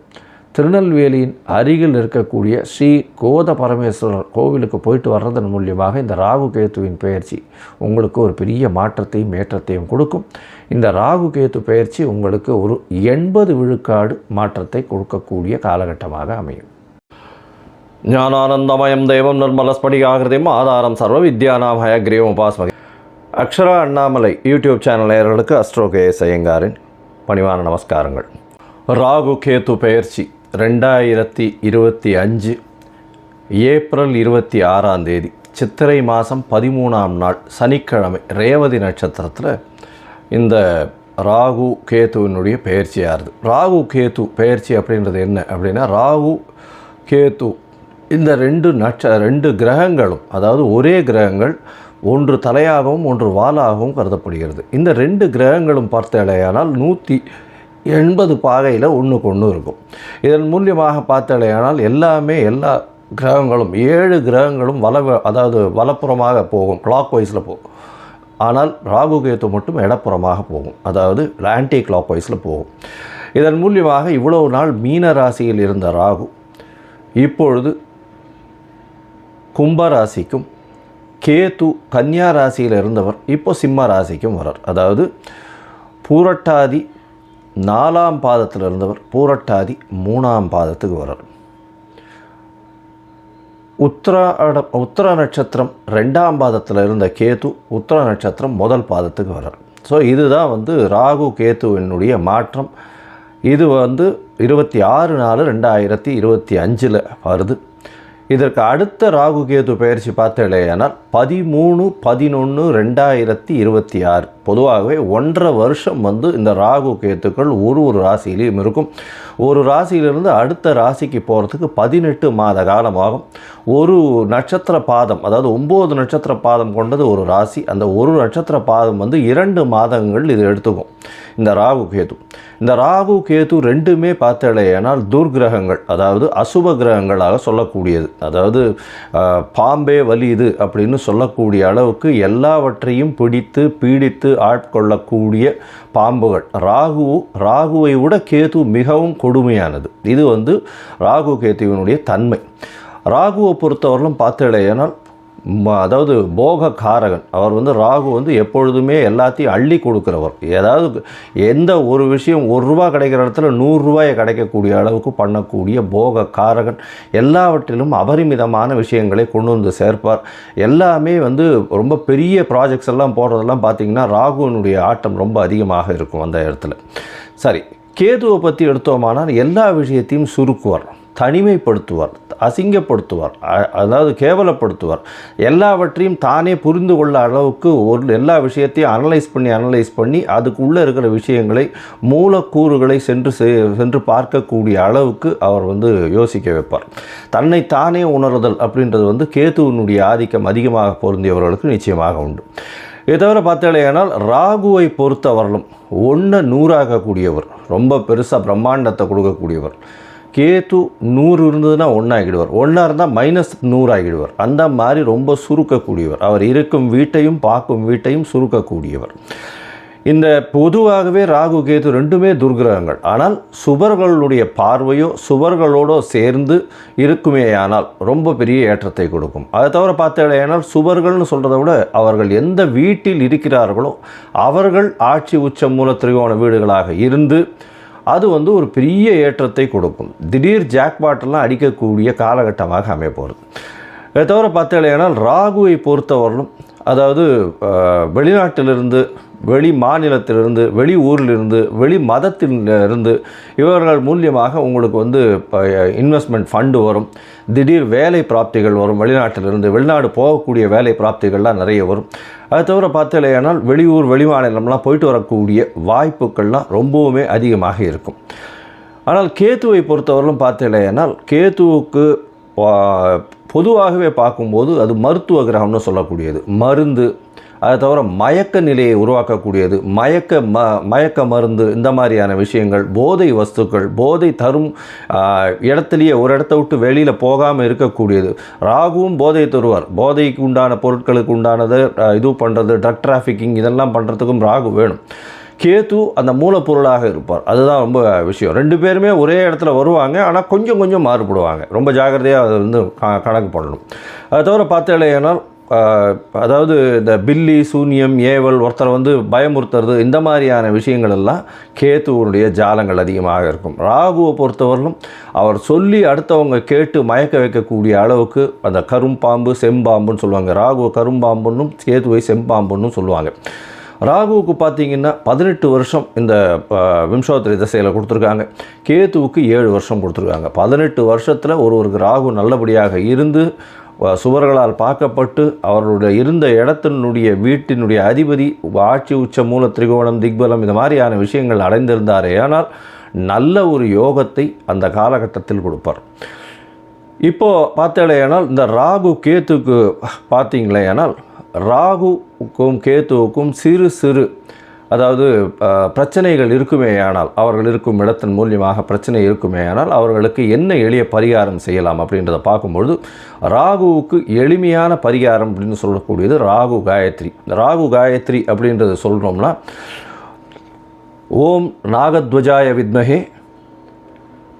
Speaker 1: திருநெல்வேலியின் அருகில் இருக்கக்கூடிய ஸ்ரீ கோத பரமேஸ்வரர் கோவிலுக்கு போயிட்டு வர்றதன் மூலியமாக இந்த ராகு கேத்துவின் பெயர்ச்சி உங்களுக்கு ஒரு பெரிய மாற்றத்தையும் ஏற்றத்தையும் கொடுக்கும். இந்த ராகு கேத்து பெயர்ச்சி உங்களுக்கு ஒரு 80 விழுக்காடு மாற்றத்தை கொடுக்கக்கூடிய காலகட்டமாக அமையும். ஞானானந்தமயம் தெய்வம் நிர்மலஸ்படிகாகிருதியும் ஆதாரம் சர்வ வித்யானாம் ஹயக்ரீவம் உபாஸ்மகே. அக்ஷரா அண்ணாமலை யூடியூப் சேனல் நேயர்களுக்கு அஸ்ட்ரோ கேஎஸ் ஐயங்காரின் பணிவான நமஸ்காரங்கள். ராகு கேத்து பெயர்ச்சி 2025 ஏப்ரல் 26ஆம் தேதி சித்திரை மாதம் 13ஆம் நாள் சனிக்கிழமை ரேவதி நட்சத்திரத்தில் இந்த ராகு கேத்துவினுடைய பெயர்ச்சியாகுது. ராகு கேத்து பெயர்ச்சி அப்படின்றது என்ன அப்படின்னா, ராகு கேத்து இந்த ரெண்டு கிரகங்களும், அதாவது ஒரே கிரகங்கள் ஒன்று தலையாகவும் ஒன்று வாலாகவும் கருதப்படுகிறது. இந்த 2 கிரகங்களும் பார்த்தாலேயானால் 180 பாகையில் ஒன்றுக்கு ஒன்று இருக்கும். இதன் மூலியமாக பார்த்தாலேயானால் எல்லா கிரகங்களும் 7 கிரகங்களும் அதாவது வலப்புறமாக போகும், கிளாக் வைஸில் போகும். ஆனால் ராகு கேத்து மட்டும் இடப்புறமாக போகும், அதாவது ஆன்டி கிளாக் வைஸில் போகும். இதன் மூலியமாக இவ்வளவு நாள் மீன ராசியில் இருந்த ராகு இப்பொழுது கும்பராசிக்கும், கேது கன்னியா ராசியில் இருந்தவர் இப்போ சிம்ம ராசிக்கும் வரார். அதாவது பூரட்டாதி 4ஆம் பாதத்தில் இருந்தவர் பூரட்டாதி 3ஆம் பாதத்துக்கு வரார். உத்திர நட்சத்திரம் 2ஆம் பாதத்தில் இருந்த கேது உத்திர நட்சத்திரம் 1 பாதத்துக்கு வரார். ஸோ இதுதான் ராகு கேத்துவினுடைய மாற்றம். இது 26/4/2025 வருது. இதற்கு அடுத்த ராகு கேது பயிற்சி பார்த்தேனால் 13/11/2026. பொதுவாகவே 1.5 வருஷம் இந்த ராகு கேத்துக்கள் ஒரு ராசியிலையும் இருக்கும். ஒரு ராசியிலிருந்து அடுத்த ராசிக்கு போகிறதுக்கு 18 மாத காலமாகும். ஒரு நட்சத்திர பாதம், அதாவது 9 நட்சத்திர பாதம் கொண்டது ஒரு ராசி. அந்த ஒரு நட்சத்திர பாதம் 2 மாதங்கள் இது எடுத்துக்கும். இந்த ராகு கேது ரெண்டுமே பார்த்தேனால் துர்கிரகங்கள், அதாவது அசுப கிரகங்களாக சொல்லக்கூடியது. அதாவது பாம்பே வலியுது அப்படின்னு சொல்லக்கூடிய அளவுக்கு எல்லாவற்றையும் பிடித்து பீடித்து ஆட்கொள்ளக்கூடிய பாம்புகள். ராகுவை விட கேது மிகவும் கொடுமையானது. இது ராகு கேதுவினுடைய தன்மை. ராகுவை பொறுத்தவரையிலும் பார்த்தேனால் அதாவது போக காரகன். அவர் ராகு எப்பொழுதுமே எல்லாத்தையும் அள்ளி கொடுக்குறவர். ஏதாவது எந்த ஒரு விஷயம் ₹1 கிடைக்கிற இடத்துல ₹100 கிடைக்கக்கூடிய அளவுக்கு பண்ணக்கூடிய போக காரகன். எல்லாவற்றிலும் அபரிமிதமான விஷயங்களை கொண்டு சேர்ப்பார். எல்லாமே ரொம்ப பெரிய ப்ராஜெக்ட்ஸ் எல்லாம் போடுறதெல்லாம் பார்த்திங்கன்னா ராகுவினுடைய ஆட்டம் ரொம்ப அதிகமாக இருக்கும் அந்த இடத்துல. சரி, கேதுவை பற்றி எடுத்தோமானால் எல்லா விஷயத்தையும் சுருக்குவார், தனிமைப்படுத்துவார், அசிங்கப்படுத்துவார், அதாவது கேவலப்படுத்துவார். எல்லாவற்றையும் தானே புரிந்து கொள்ள அளவுக்கு எல்லா விஷயத்தையும் அனலைஸ் பண்ணி அதுக்குள்ளே இருக்கிற விஷயங்களை மூலக்கூறுகளை சென்று பார்க்கக்கூடிய அளவுக்கு அவர் யோசிக்க வைப்பார். தன்னை தானே உணர்தல் அப்படின்றது கேதுவினுடைய ஆதிக்கம் அதிகமாக பொருந்தியவர்களுக்கு நிச்சயமாக உண்டு. இதை தவிர பார்த்தாலேயானால் ராகுவை பொறுத்தவர்களும் 1 100ஆக்கக்கூடியவர், ரொம்ப பெருசாக பிரம்மாண்டத்தை கொடுக்கக்கூடியவர். கேது 100 இருந்ததுன்னா 1 ஆகிடுவார், 1 இருந்தால் -100 ஆகிடுவார். அந்த மாதிரி ரொம்ப சுருக்கக்கூடியவர். அவர் இருக்கும் வீட்டையும் பார்க்கும் வீட்டையும் சுருக்கக்கூடியவர். இந்த பொதுவாகவே ராகு கேது ரெண்டுமே துர்கிரகங்கள். ஆனால் சுபர்களுடைய பார்வையோ சுபர்களோடு சேர்ந்து இருக்குமேயானால் ரொம்ப பெரிய ஏற்றத்தை கொடுக்கும். அதை தவிர பார்த்தேனால் சுபர்கள்னு சொல்கிறத விட அவர்கள் எந்த வீட்டில் இருக்கிறார்களோ அவர்கள் ஆட்சி உச்ச மூல திரிகோண வீடுகளாக இருந்து அது ஒரு பெரிய ஏற்றத்தை கொடுக்கும். திடீர் ஜாக்பாட்டெல்லாம் அடிக்கக்கூடிய காலகட்டமாக அமையப்போகிறது. இதை தவிர பார்த்தேனால் ராகுவை பொறுத்தவரையிலும் அதாவது வெளிநாட்டிலிருந்து, வெளி மாநிலத்திலிருந்து, வெளி ஊரிலிருந்து, வெளி மதத்திலிருந்து இவர்கள் மூலியமாக உங்களுக்கு இன்வெஸ்ட்மெண்ட் ஃபண்டு வரும். திடீர் வேலை பிராப்திகள் வரும். வெளிநாட்டிலிருந்து வெளிநாடு போகக்கூடிய வேலை பிராப்திகள்லாம் நிறைய வரும். அது தவிர பார்த்தேனால் வெளியூர் வெளி மாநிலம்லாம் போயிட்டு வரக்கூடிய வாய்ப்புகள்லாம் ரொம்பவுமே அதிகமாக இருக்கும். ஆனால் கேத்துவை பொறுத்தவரையிலும் பார்த்தேனால் கேத்துவுக்கு பொதுவாகவே பார்க்கும்போது அது மருத்துவ கிரகம்னு சொல்லக்கூடியது. மருந்து, அதை தவிர மயக்க நிலையை உருவாக்கக்கூடியது, மயக்க மருந்து, இந்த மாதிரியான விஷயங்கள், போதை வஸ்துக்கள், போதை தரும் இடத்துலையே ஒரு இடத்த விட்டு வெளியில் போகாமல் இருக்கக்கூடியது. ராகுவும் போதை தருவார். போதைக்கு உண்டான பொருட்களுக்கு உண்டானது இது பண்ணுறது, ட்ரக் டிராஃபிக்கிங் இதெல்லாம் பண்ணுறதுக்கும் ராகு வேணும். கேது அந்த மூலப்பொருளாக இருப்பார். அதுதான் ரொம்ப விஷயம். 2 பேருமே ஒரே இடத்துல வருவாங்க, ஆனால் கொஞ்சம் மாறுபடுவாங்க. ரொம்ப ஜாகிரதையாக அதை கணக்கு பண்ணணும். அதை தவிர பார்த்தேனால் அதாவது இந்த பில்லி சூன்யம் ஏவல் ஒருத்தரை பயமுறுத்துறது இந்த மாதிரியான விஷயங்கள் எல்லாம் கேத்துவனுடைய ஜாலங்கள் அதிகமாக இருக்கும். ராகுவை பொறுத்தவரையிலும் அவர் சொல்லி அடுத்தவங்க கேட்டு மயக்க வைக்கக்கூடிய அளவுக்கு அந்த கரும்பாம்பு செம்பாம்புன்னு சொல்லுவாங்க. ராகுவை கரும்பாம்புன்னும் கேதுவை செம்பாம்புன்னும் சொல்லுவாங்க. ராகுவுக்கு பார்த்திங்கன்னா 18 வருஷம் இந்த விம்சோத்தரி திசையில் கொடுத்துருக்காங்க. கேதுவுக்கு 7 வருஷம் கொடுத்துருக்காங்க. 18 வருஷத்தில் ஒருவருக்கு ராகு நல்லபடியாக இருந்து சுவர்களால் பார்க்கப்பட்டு அவர்களுடைய இருந்த இடத்தினுடைய வீட்டினுடைய அதிபதி ஆட்சி உச்ச மூல திரிகோணம் திக்பலம் இந்த மாதிரியான விஷயங்கள் அடைந்திருந்தாரே ஆனால் நல்ல ஒரு யோகத்தை அந்த காலகட்டத்தில் கொடுப்பார். இப்போது பார்த்தேனால் இந்த ராகு கேத்துக்கு பார்த்தீங்களேனால் ராகுவுக்கும் கேத்துவுக்கும் சிறு சிறு அதாவது பிரச்சனைகள் இருக்குமேயானால், அவர்கள் இருக்கும் இடத்தின் மூலியமாக பிரச்சனை இருக்குமேயானால் அவர்களுக்கு என்ன எளிய பரிகாரம் செய்யலாம் அப்படின்றத பார்க்கும்பொழுது, ராகுவுக்கு எளிமையான பரிகாரம் அப்படின்னு சொல்லக்கூடியது ராகு காயத்ரி. ராகு காயத்ரி அப்படின்றத சொல்கிறோம்னா, ஓம் நாகத்வஜாய வித்மஹே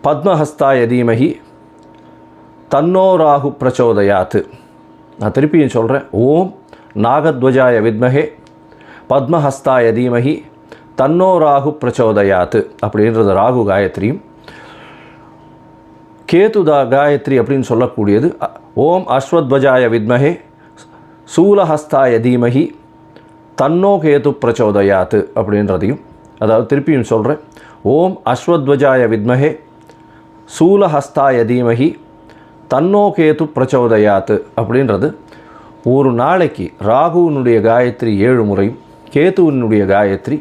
Speaker 1: பத்மஹஸ்தாய தீமஹி தன்னோ ராகு பிரச்சோதயாத்து. நான் திருப்பியும் சொல்கிறேன். ஓம் நாகத்வஜாய வித்மஹே பத்மஹஸ்தாய தீமஹி தன்னோ ராகு பிரச்சோதயாத்து அப்படின்றது ராகு காயத்ரியும். கேதுதா காயத்ரி அப்படின்னு சொல்லக்கூடியது ஓம் அஸ்வத்வஜாய வித்மஹே சூலஹஸ்தாய தீமஹி தன்னோ கேது பிரச்சோதயாத்து அப்படின்றதையும், அதாவது திருப்பியும் சொல்கிறேன். ஓம் அஸ்வத்வஜாய வித்மஹே சூலஹஸ்தாய தீமஹி தன்னோ கேது பிரச்சோதயாத்து அப்படின்றது ஒரு நாளைக்கு ராகுவினுடைய காயத்ரி 7 முறையும் கேதுவினுடைய காயத்ரி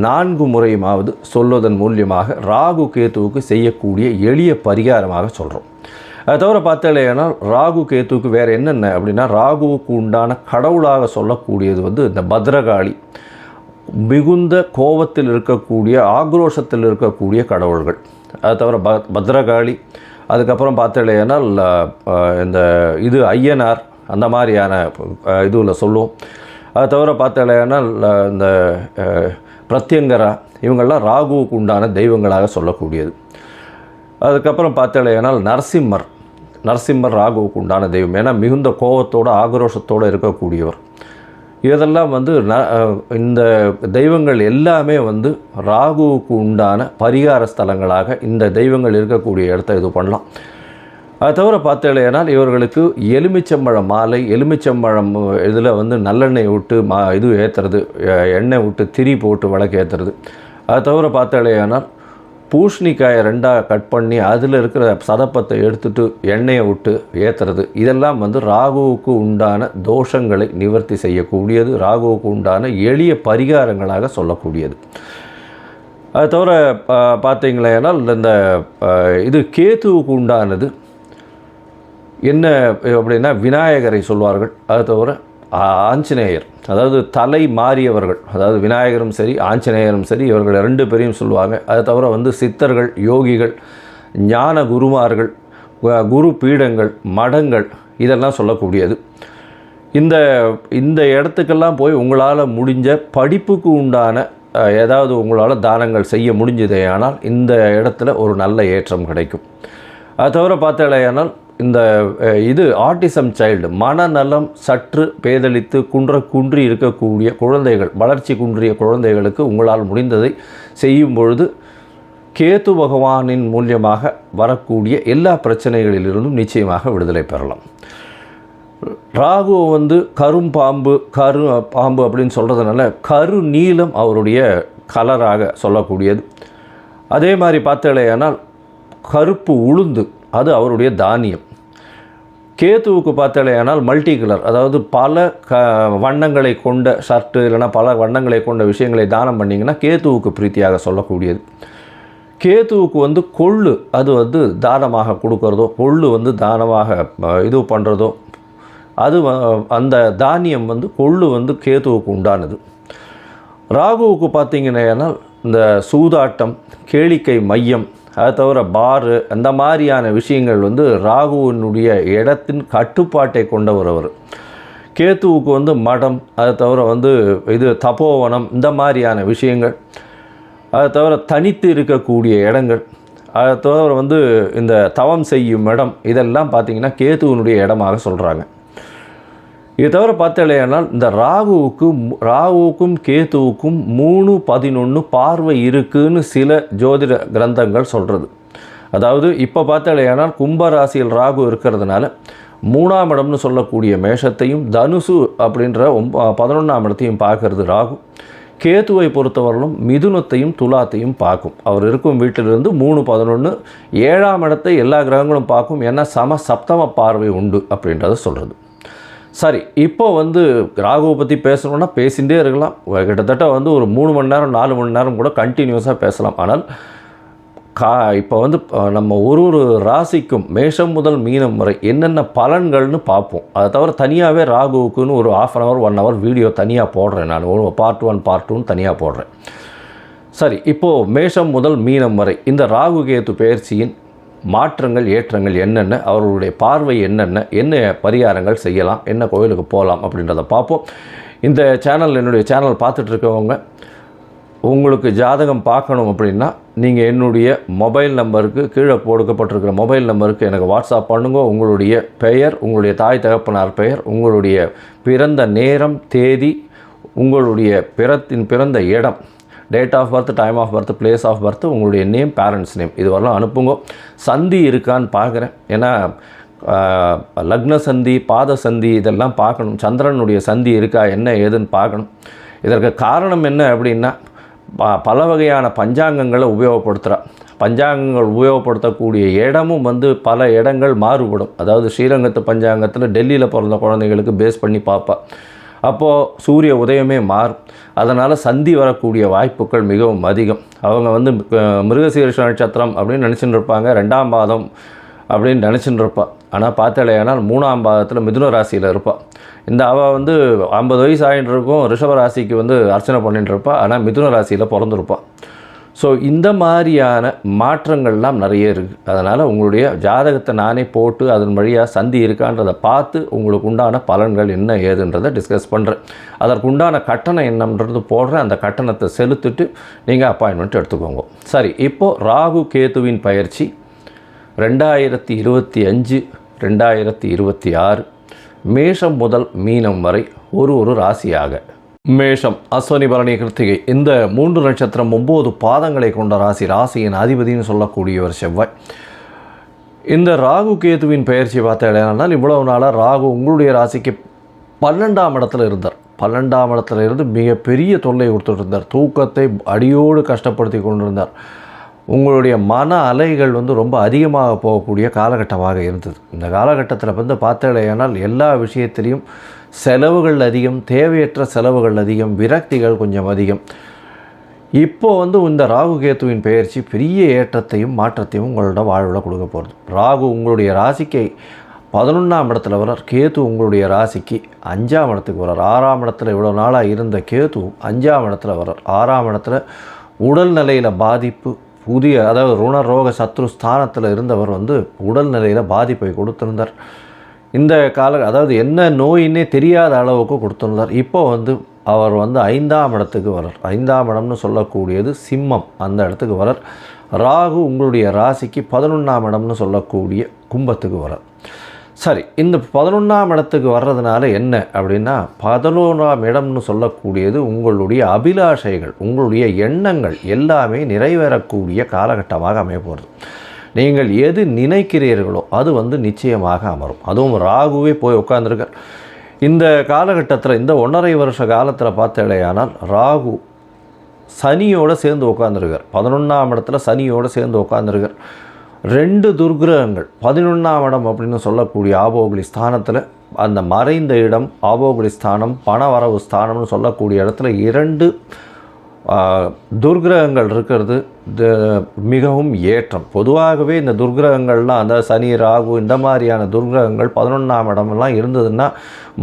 Speaker 1: 4 முறையுமாவது சொல்வதன் மூலியமாக ராகு கேத்துவுக்கு செய்யக்கூடிய எளிய பரிகாரமாக சொல்கிறோம். அதை தவிர பார்த்தீங்கன்னா ராகு கேத்துவுக்கு வேறு என்னென்ன அப்படின்னா, ராகுவுக்கு உண்டான கடவுளாக சொல்லக்கூடியது இந்த பத்ரகாளி, மிகுந்த கோபத்தில் இருக்கக்கூடிய ஆக்ரோஷத்தில் இருக்கக்கூடிய கடவுள்கள். அதை தவிர பத்ரகாளி, அதுக்கப்புறம் பார்த்தீங்கன்னா இந்த ஐயனார் அந்த மாதிரியான இதுவில் சொல்லுவோம். அதை தவிர பார்த்தீங்கன்னா இந்த பிரத்யங்கரா, இவங்கள்லாம் ராகுவுக்கு உண்டான தெய்வங்களாக சொல்லக்கூடியது. அதுக்கப்புறம் பார்த்தீங்கன்னா நரசிம்மர் ராகுவுக்கு உண்டான தெய்வம். ஏன்னா மிகுந்த கோபத்தோடு ஆக்ரோஷத்தோடு இருக்கக்கூடியவர். இதெல்லாம் இந்த தெய்வங்கள் எல்லாமே ராகுவுக்கு உண்டான பரிகார ஸ்தலங்களாக இந்த தெய்வங்கள் இருக்கக்கூடிய இடத்த இது பண்ணலாம். அதை தவிர பார்த்தீங்கன்னா இவர்களுக்கு எலுமிச்சம்பழம் மாலை, எலுமிச்சம்பழம் இதில் நல்லெண்ணெய் விட்டு இது ஏற்றுறது, எண்ணெய் விட்டு திரி போட்டு விளக்கு ஏற்றுறது. அதை தவிர பார்த்தீங்கன்னா பூசணிக்காயை 2ஆக கட் பண்ணி அதில் இருக்கிற சதப்பத்தை எடுத்துகிட்டு எண்ணெயை விட்டு ஏற்றுறது. இதெல்லாம் ராகுவுக்கு உண்டான தோஷங்களை நிவர்த்தி செய்யக்கூடியது, ராகுவுக்கு உண்டான எளிய பரிகாரங்களாக சொல்லக்கூடியது. அதை தவிர பார்த்தீங்களேனா இந்த கேத்துவுக்கு உண்டானது என்ன அப்படின்னா விநாயகரை சொல்வார்கள். அதை தவிர ஆஞ்சநேயர், அதாவது தலை மாறியவர்கள், அதாவது விநாயகரும் சரி ஆஞ்சநேயரும் சரி, இவர்கள் 2 பேரையும் சொல்லுவாங்க. அதை தவிர சித்தர்கள், யோகிகள், ஞான குருமார்கள், குரு பீடங்கள், மடங்கள், இதெல்லாம் சொல்லக்கூடியது. இந்த இடத்துக்கெல்லாம் போய் உங்களால் முடிஞ்ச படிப்புக்கு உண்டான ஏதாவது உங்களால் தானங்கள் செய்ய முடிஞ்சதே ஆனால் இந்த இடத்துல ஒரு நல்ல ஏற்றம் கிடைக்கும். அதை தவிர பார்த்தேனால் இந்த ஆட்டிசம் சைல்டு, மனநலம் சற்று பேதலித்து குன்றி இருக்கக்கூடிய குழந்தைகள், வளர்ச்சி குன்றிய குழந்தைகளுக்கு உங்களால் முடிந்ததை செய்யும் பொழுது கேது பகவானின் மூலியமாக வரக்கூடிய எல்லா பிரச்சனைகளிலிருந்தும் நிச்சயமாக விடுதலை பெறலாம். ராகு கரும்பாம்பு பாம்பு அப்படின்னு சொல்கிறதுனால கரு நீலம் அவருடைய கலராக சொல்லக்கூடியது. அதே மாதிரி பார்த்தேனால் கருப்பு உளுந்து அது அவருடைய தானியம். கேத்துவுக்கு பார்த்தேனால் மல்டி கலர், அதாவது பல வண்ணங்களை கொண்ட ஷர்ட்டு இல்லைனா பல வண்ணங்களை கொண்ட விஷயங்களை தானம் பண்ணிங்கன்னா கேத்துவுக்கு பிரீத்தியாக சொல்லக்கூடியது. கேத்துவுக்கு கொள்ளு அது தானமாக கொடுக்கறதோ, கொள்ளு தானமாக இது பண்ணுறதோ, அது அந்த தானியம் கொள்ளு கேத்துவுக்கு உண்டானது. ராகுவுக்கு பார்த்தீங்கன்னா இந்த சூதாட்டம், கேளிக்கை மையம், அதை தவிர பாரு, அந்த மாதிரியான விஷயங்கள் ராகுவினுடைய இடத்தின் கட்டுப்பாட்டை கொண்டவர் அவர். கேத்துவுக்கு மடம், அதை தவிர தபோவனம், இந்த மாதிரியான விஷயங்கள், அதை தவிர தனித்து இருக்கக்கூடிய இடங்கள், அதை தவிர இந்த தவம் செய்யும் இடம், இதெல்லாம் பார்த்திங்கன்னா கேத்துவினுடைய இடமாக சொல்கிறாங்க. இது தவிர பார்த்தேனால் இந்த ராகுவுக்கும் கேத்துவுக்கும் 3-11 பார்வை இருக்குன்னு சில ஜோதிட கிரந்தங்கள் சொல்கிறது. அதாவது இப்போ பார்த்தேனால் கும்பராசியில் ராகு இருக்கிறதுனால 3ஆம் இடம்னு சொல்லக்கூடிய மேஷத்தையும் தனுசு அப்படின்ற 11ஆம் இடத்தையும் பார்க்கறது ராகு. கேத்துவை பொறுத்தவரையிலும் மிதுனத்தையும் துலாத்தையும் பார்க்கும். அவர் இருக்கும் வீட்டிலிருந்து 3-11 7ஆம் இடத்தை எல்லா கிரகங்களும் பார்க்கும். ஏன்னா சப்தம பார்வை உண்டு அப்படின்றத சொல்கிறது. சரி, இப்போ ராகுவை பற்றி பேசணுன்னா பேசிகிட்டே இருக்கலாம். கிட்டத்தட்ட ஒரு 3 மணி நேரம் 4 மணி நேரம் கூட கண்டினியூஸாக பேசலாம். ஆனால் இப்போ வந்து நம்ம ஒரு ராசிக்கும் மேஷம் முதல் மீனம் வரை என்னென்ன பலன்கள்னு பார்ப்போம். அதை தவிர தனியாகவே ராகுவுக்குன்னு ஒரு 1/2 hour 1 hour வீடியோ தனியாக போடுறேன். நான் ஒரு பார்ட் 1 பார்ட் 2 தனியாக போடுறேன். சரி, இப்போது மேஷம் முதல் மீனம் வரை இந்த ராகு கேது பெயர்ச்சியின் மாற்றங்கள் ஏற்றங்கள் என்னென்ன, அவர்களுடைய பார்வை என்னென்ன, என்ன பரிகாரங்கள் செய்யலாம், என்ன கோயிலுக்கு போகலாம் அப்படின்றத பார்ப்போம். இந்த சேனல், என்னுடைய சேனல் பார்த்துட்ருக்கவங்க உங்களுக்கு ஜாதகம் பார்க்கணும் அப்படின்னா நீங்கள் என்னுடைய மொபைல் நம்பருக்கு, கீழே கொடுக்கப்பட்டிருக்கிற மொபைல் நம்பருக்கு எனக்கு வாட்ஸ்அப் பண்ணுங்க. உங்களுடைய பெயர், உங்களுடைய தாய் தகப்பனார் பெயர், உங்களுடைய பிறந்த நேரம், தேதி, உங்களுடைய பிறந்த இடம், date of birth, time of birth, place of birth, உங்களுடைய நேம், பேரண்ட்ஸ் நேம், இது வரலாம் அனுப்புங்க. சந்தி இருக்கான்னு பார்க்குறேன். ஏன்னா லக்ன சந்தி, பாத சந்தி இதெல்லாம் பார்க்கணும். சந்திரனுடைய சந்தி இருக்கா, என்ன ஏதுன்னு பார்க்கணும். இதற்கு காரணம் என்ன அப்படின்னா, பல வகையான பஞ்சாங்கங்களை உபயோகப்படுத்துகிறார். பஞ்சாங்கங்கள் உபயோகப்படுத்தக்கூடிய இடமும் வந்து பல இடங்கள் மாறுபடும். அதாவது ஸ்ரீரங்கத்து பஞ்சாங்கத்தில் டெல்லியில் பிறந்த குழந்தைகளுக்கு பேஸ் பண்ணி பார்ப்பா. அப்போது சூரிய உதயமே மாறும். அதனால் சந்தி வரக்கூடிய வாய்ப்புகள் மிகவும் அதிகம். அவங்க வந்து மிருகசீரிஷ நட்சத்திரம் அப்படின்னு நினச்சிட்டு இருப்பாங்க, 2ஆம் பாதம் அப்படின்னு நினச்சிட்டு இருப்பாள். ஆனால் பார்த்தாலேயானால் 3ஆம் பாதத்தில் மிதுன ராசியில் இருப்பாள். இந்த அவள் வந்து 50 வயசு ஆகிட்டு இருக்கும், ரிஷப ராசிக்கு வந்து அர்ச்சனை பண்ணிட்டு இருப்பாள். ஆனால் மிதுன ராசியில் பிறந்திருப்பாள். ஸோ இந்த மாதிரியான மாற்றங்கள்லாம் நிறைய இருக்குது. அதனால் உங்களுடைய ஜாதகத்தை நானே போட்டு அதன் வழியாக சந்தி இருக்கான்றதை பார்த்து உங்களுக்கு உண்டான பலன்கள் என்ன ஏதுன்றதை டிஸ்கஸ் பண்ணுறேன். அதற்குண்டான கட்டணம் என்னன்றது போடுறேன். அந்த கட்டணத்தை செலுத்திட்டு நீங்கள் அப்பாயின்மெண்ட் எடுத்துக்கோங்க. சரி, இப்போது ராகு கேதுவின் பயிற்சி 2025 2026 மேஷம் முதல் மீனம் வரை ஒரு ராசியாக. மேஷம், அஸ்வினி, பரணி, கிருத்திகை இந்த 3 நட்சத்திரம் 9 பாதங்களை கொண்ட ராசி. ராசியின் அதிபதினு சொல்லக்கூடியவர் செவ்வாய். இந்த ராகு கேதுவின் பெயர்ச்சி பார்த்தால் இவ்வளவு நாளாக ராகு உங்களுடைய ராசிக்கு 12ஆம் இடத்துல இருந்தார். 12ஆம் இடத்துல இருந்து மிகப்பெரிய தொல்லை கொடுத்துட்டு இருந்தார். தூக்கத்தை அடியோடு கஷ்டப்படுத்தி கொண்டிருந்தார். உங்களுடைய மன அலைகள் வந்து ரொம்ப அதிகமாக போகக்கூடிய காலகட்டமாக இருந்தது. இந்த காலகட்டத்தில் வந்து பார்த்தாலேயானால் எல்லா விஷயத்திலையும் செலவுகள் அதிகம், தேவையற்ற செலவுகள் அதிகம், விரக்திகள் கொஞ்சம் அதிகம். இப்போது வந்து இந்த ராகு கேத்துவின் பெயர்ச்சி பெரிய ஏற்றத்தையும் மாற்றத்தையும் உங்களோட வாழ்வில் கொடுக்க போகிறது. ராகு உங்களுடைய ராசிக்கு 11ஆம் இடத்துல வரார். கேது உங்களுடைய ராசிக்கு 5ஆம் இடத்துக்கு வரார். 6ஆம் இடத்துல இவ்வளோ நாளாக இருந்த கேது 5ஆம் இடத்துல வரார். 6ஆம் இடத்துல உடல்நிலையில் பாதிப்பு, அதாவது ருண ரோக சத்ரு ஸ்தானத்தில் இருந்தவர் வந்து உடல்நிலையில் பாதிப்பை கொடுத்திருந்தார். இந்த அதாவது என்ன நோயின்னே தெரியாத அளவுக்கு கொடுத்திருந்தார். இப்போ வந்து அவர் வந்து 5ஆம் இடத்துக்கு வரார். 5ஆம் இடம்னு சொல்லக்கூடியது சிம்மம், அந்த இடத்துக்கு வரார். ராகு உங்களுடைய ராசிக்கு 11ஆம் இடம்னு சொல்லக்கூடிய கும்பத்துக்கு வரார். சரி, இந்த 11ஆம் இடத்துக்கு வர்றதுனால என்ன அப்படின்னா, 11ஆம் இடம்னு சொல்லக்கூடியது உங்களுடைய அபிலாஷைகள், உங்களுடைய எண்ணங்கள் எல்லாமே நிறைவேறக்கூடிய காலகட்டமாக அமைய போகிறது. நீங்கள் எது நினைக்கிறீர்களோ அது வந்து நிச்சயமாக அமரும். அதுவும் ராகுவே போய் உட்கார்ந்துருக்கார். இந்த காலகட்டத்தில், இந்த 1.5 வருஷ காலத்தில் பார்த்தேடையானால் ராகு சனியோடு சேர்ந்து உட்காந்துருக்கார். 11ஆம் இடத்துல சனியோடு சேர்ந்து உட்காந்துருக்கார். 2 துர்கிரகங்கள் 11ஆம் இடம் அப்படின்னு சொல்லக்கூடிய ஆபோகுலி ஸ்தானத்தில், அந்த மறைந்த இடம் ஆபோகுலி ஸ்தானம், பணவரவு ஸ்தானம்னு சொல்லக்கூடிய இடத்துல 2 துர்கிரகங்கள் இருக்கிறது மிகவும் ஏற்றம். பொதுவாகவே இந்த துர்கிரகங்கள்லாம், அந்த சனி, ராகு இந்த மாதிரியான துர்கிரகங்கள் 11ஆம் இடமெல்லாம் இருந்ததுன்னா,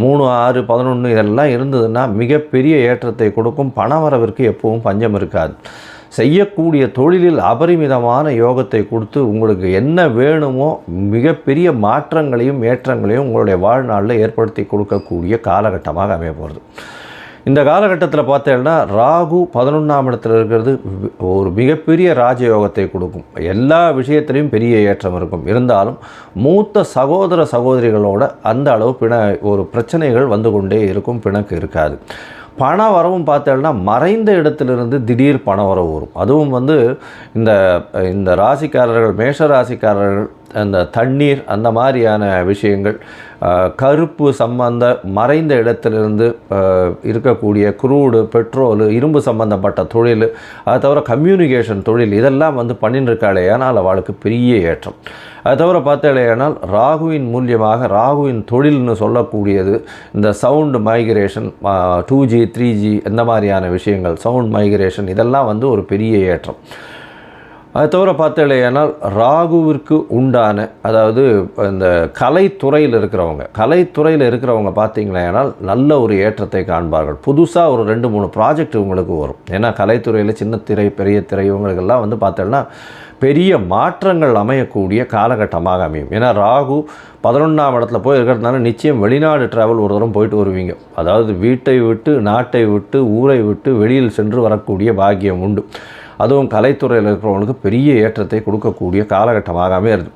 Speaker 1: 3, 6, 11 இதெல்லாம் இருந்ததுன்னா மிகப்பெரிய ஏற்றத்தை கொடுக்கும். பணவரவிற்கு எப்பவும் பஞ்சம் இருக்காது. செய்யக்கூடிய தொழிலில் அபரிமிதமான யோகத்தை கொடுத்து உங்களுக்கு என்ன வேணுமோ மிகப்பெரிய மாற்றங்களையும் ஏற்றங்களையும் உங்களுடைய வாழ்நாளில் ஏற்படுத்தி கொடுக்கக்கூடிய காலகட்டமாக அமைய போகிறது. இந்த காலகட்டத்தில் பார்த்தீங்கன்னா ராகு 11ஆம் இடத்துல இருக்கிறது ஒரு மிகப்பெரிய ராஜயோகத்தை கொடுக்கும். எல்லா விஷயத்திலையும் பெரிய ஏற்றம் இருக்கும். இருந்தாலும் மூத்த சகோதர சகோதரிகளோட அந்த அளவு ஒரு பிரச்சனைகள் வந்து கொண்டே இருக்கும், பிணக்கு இருக்காது. பண வரவும் பார்த்தோம்னா மறைந்த இடத்திலிருந்து திடீர் பண வரவு வரும். அதுவும் வந்து இந்த ராசிக்காரர்கள், மேஷ ராசிக்காரர்கள், அந்த தண்ணீர் அந்த மாதிரியான விஷயங்கள், கருப்பு சம்பந்த மறைந்த இடத்திலிருந்து இருக்கக்கூடிய குரூடு, பெட்ரோலு, இரும்பு சம்பந்தப்பட்ட தொழில், அதை தவிர கம்யூனிகேஷன் தொழில், இதெல்லாம் வந்து பண்ணிட்டு இருக்காளே, ஆனால் அவளுக்கு பெரிய ஏற்றம். அது தவிர பார்த்தாலேயானால் ராகுவின் மூலியமாக, ராகுவின் தொழில்னு சொல்லக்கூடியது இந்த சவுண்டு மைக்ரேஷன், 2G 3G இந்த மாதிரியான விஷயங்கள், சவுண்ட் மைக்ரேஷன், இதெல்லாம் வந்து ஒரு பெரிய ஏற்றம். அது தவிர பார்த்தீங்களேனால் ராகுவிற்கு உண்டான, அதாவது இந்த கலைத்துறையில் இருக்கிறவங்க பார்த்தீங்களேனால் நல்ல ஒரு ஏற்றத்தை காண்பார்கள். புதுசாக ஒரு 2-3 ப்ராஜெக்ட் உங்களுக்கு வரும். ஏன்னா கலைத்துறையில் சின்ன திரை பெரிய திரை இவங்களுக்கெல்லாம் வந்து பார்த்தோன்னா பெரிய மாற்றங்கள் அமையக்கூடிய காலகட்டமாக அமையும். ஏன்னா ராகு 11ஆம் இடத்துல போய் இருக்கிறதுனால நிச்சயம் வெளிநாடு ட்ராவல் ஒரு தூரம் போயிட்டு வருவீங்க. அதாவது வீட்டை விட்டு, நாட்டை விட்டு, ஊரை விட்டு வெளியில் சென்று வரக்கூடிய பாக்கியம் உண்டு. அதுவும் கலைத்துறையில் இருக்கிறவங்களுக்கு பெரிய ஏற்றத்தை கொடுக்கக்கூடிய காலகட்டமாக அமையிறது.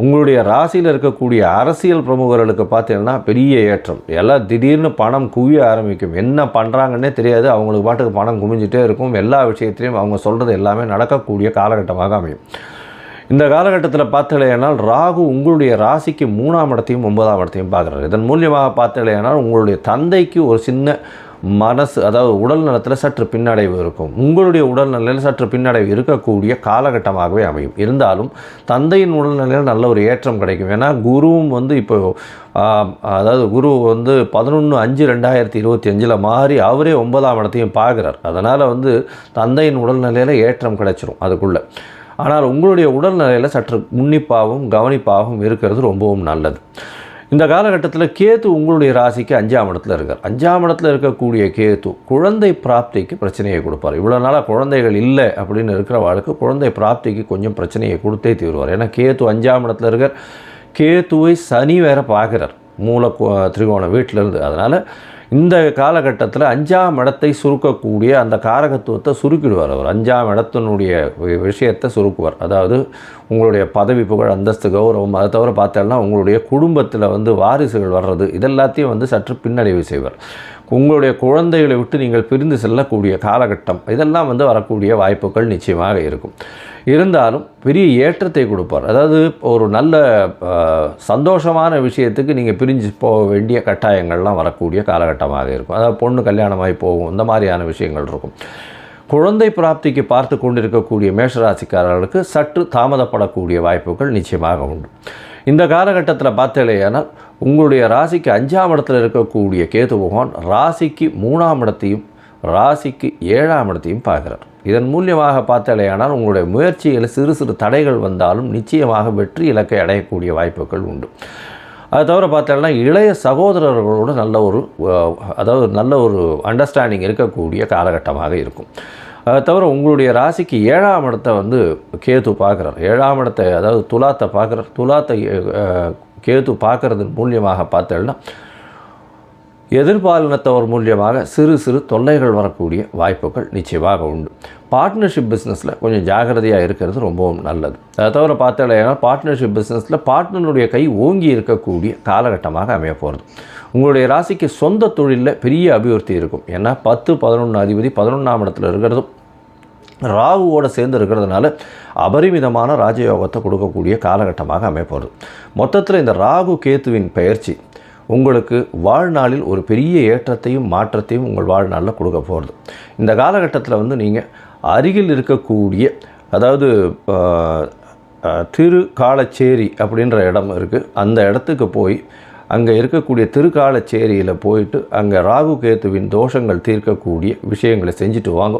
Speaker 1: உங்களுடைய ராசியில் இருக்கக்கூடிய அரசியல் பிரமுகர்களுக்கு பார்த்தீங்கன்னா பெரிய ஏற்றம். எல்லாம் திடீர்னு பணம் குவிய ஆரம்பிக்கும். என்ன பண்ணுறாங்கன்னே தெரியாது. அவங்களுக்கு பாட்டுக்கு பணம் குமிஞ்சிட்டே இருக்கும். எல்லா விஷயத்திலையும் அவங்க சொல்கிறது எல்லாமே நடக்கக்கூடிய காலகட்டமாக அமையும். இந்த காலகட்டத்தில் பார்த்தீங்கன்னா ராகு உங்களுடைய ராசிக்கு 3ஆம் இடத்தையும் 9ஆம் இடத்தையும் பார்க்குறாரு. இதன் மூலியமாக பார்த்தீங்கன்னா உங்களுடைய தந்தைக்கு ஒரு சின்ன மனசு, அதாவது உடல் நலத்தில் சற்று பின்னடைவு இருக்கும். உங்களுடைய உடல்நிலையில் சற்று பின்னடைவு இருக்கக்கூடிய காலகட்டமாகவே அமையும். இருந்தாலும் தந்தையின் உடல்நிலையில் நல்ல ஒரு ஏற்றம் கிடைக்கும். ஏன்னா குருவும் வந்து இப்போ அதாவது குரு வந்து 11/5/2025 மாறி அவரே 9ஆம் இடத்தையும் பார்க்குறார். அதனால் வந்து தந்தையின் உடல்நிலையில் ஏற்றம் கிடைச்சிரும் அதுக்குள்ளே. ஆனால் உங்களுடைய உடல்நிலையில் சற்று உன்னிப்பாகவும் கவனிப்பாகவும் இருக்கிறது ரொம்பவும் நல்லது. இந்த காலகட்டத்தில் கேது உங்களுடைய ராசிக்கு 5ஆம் இடத்துல இருக்கார். 5ஆம் இடத்துல இருக்கக்கூடிய கேது குழந்தை பிராப்திக்கு பிரச்சனையை கொடுப்பார். இவ்வளோ நாளாக குழந்தைகள் இல்லை அப்படின்னு இருக்கிறவாளுக்கு குழந்தை பிராப்திக்கு கொஞ்சம் பிரச்சனையை கொடுத்தே தீருவார். ஏன்னா கேது 5ஆம் இடத்துல இருக்கார். கேதுவை சனி வேற பார்க்குறார் மூல திரிகோண வீட்டிலேருந்து. அதனால் இந்த காலகட்டத்தில் 5ஆம் இடத்தை சுருக்கக்கூடிய அந்த காரகத்துவத்தை சுருக்கிடுவார். அவர் 5ஆம் இடத்தினுடைய விஷயத்தை சுருக்குவார். அதாவது உங்களுடைய பதவி, புகழ், அந்தஸ்து, கௌரவம், அதை தவிர பார்த்தோம்னா உங்களுடைய குடும்பத்தில் வந்து வாரிசுகள் வர்றது இதெல்லாத்தையும் வந்து சற்று பின்னடைவு செய்வார். உங்களுடைய குழந்தைகளை விட்டு நீங்கள் பிரிந்து செல்லக்கூடிய காலகட்டம் இதெல்லாம் வந்து வரக்கூடிய வாய்ப்புகள் நிச்சயமாக இருக்கும். இருந்தாலும் பெரிய ஏற்றத்தை கொடுப்பார். அதாவது ஒரு நல்ல சந்தோஷமான விஷயத்துக்கு நீங்கள் பிரிஞ்சு போக வேண்டிய கட்டாயங்கள்லாம் வரக்கூடிய காலகட்டமாக இருக்கும். அதாவது பொண்ணு கல்யாணமாகி போகும், இந்த மாதிரியான விஷயங்கள் இருக்கும். குழந்தை பிராப்திக்கு பார்த்து கொண்டிருக்கக்கூடிய மேஷராசிக்காரர்களுக்கு சற்று தாமதப்படக்கூடிய வாய்ப்புகள் நிச்சயமாக உண்டு. இந்த காலகட்டத்தில் பார்த்தீங்கன்னா உங்களுடைய ராசிக்கு 5ஆம் இடத்துல இருக்கக்கூடிய கேது பகவான் ராசிக்கு 3ஆம் இடத்தையும் ராசிக்கு 7ஆம் இடத்தையும் பார்க்குறார். இதன் மூலியமாக பார்த்தீங்கன்னா உங்களுடைய முயற்சியில் சிறு சிறு தடைகள் வந்தாலும் நிச்சயமாக வெற்றி இலக்கை அடையக்கூடிய வாய்ப்புகள் உண்டு. அது தவிர பார்த்தோம்னா இளைய சகோதரர்களோடு நல்ல ஒரு அண்டர்ஸ்டாண்டிங் இருக்கக்கூடிய காலகட்டமாக இருக்கும். அதை தவிர உங்களுடைய ராசிக்கு 7ஆம் இடத்தை வந்து கேது பார்க்குறார். 7ஆம் இடத்தை, அதாவது துலாத்தை பார்க்குறார். துலாத்தை கேது பார்க்குறதன் மூலியமாக பார்த்தோம்னா எதிர்பாலினத்தவர் மூலியமாக சிறு சிறு தொல்லைகள் வரக்கூடிய வாய்ப்புகள் நிச்சயமாக உண்டு. பார்ட்னர்ஷிப் பிஸ்னஸில் கொஞ்சம் ஜாகிரதையாக இருக்கிறது ரொம்பவும் நல்லது. அதை தவிர பார்த்தீங்கன்னா பார்ட்னர்ஷிப் பிஸ்னஸில் பார்ட்னருடைய கை ஓங்கி இருக்கக்கூடிய காலகட்டமாக அமைய போகிறது. உங்களுடைய ராசிக்கு சொந்த தொழிலில் பெரிய அபிவிருத்தி இருக்கும். ஏன்னா 10-11 அதிபதி 11ஆம் இடத்துல இருக்கிறதும் ராகுவோடு சேர்ந்து இருக்கிறதுனால அபரிமிதமான ராஜயோகத்தை கொடுக்கக்கூடிய காலகட்டமாக அமையப்போகிறது. மொத்தத்தில் இந்த ராகு கேத்துவின் பயிற்சி உங்களுக்கு வாழ்நாளில் ஒரு பெரிய ஏற்றத்தையும் மாற்றத்தையும் உங்கள் வாழ்நாளில் கொடுக்க போகிறது. இந்த காலகட்டத்தில் வந்து நீங்கள் அருகில் இருக்கக்கூடிய, அதாவது திருக்காலச்சேரி அப்படின்ற இடம் இருக்குது, அந்த இடத்துக்கு போய் அங்கே இருக்கக்கூடிய திருக்காலச்சேரியில் போயிட்டு அங்கே ராகு கேத்துவின் தோஷங்கள் தீர்க்கக்கூடிய விஷயங்களை செஞ்சுட்டு வாங்க.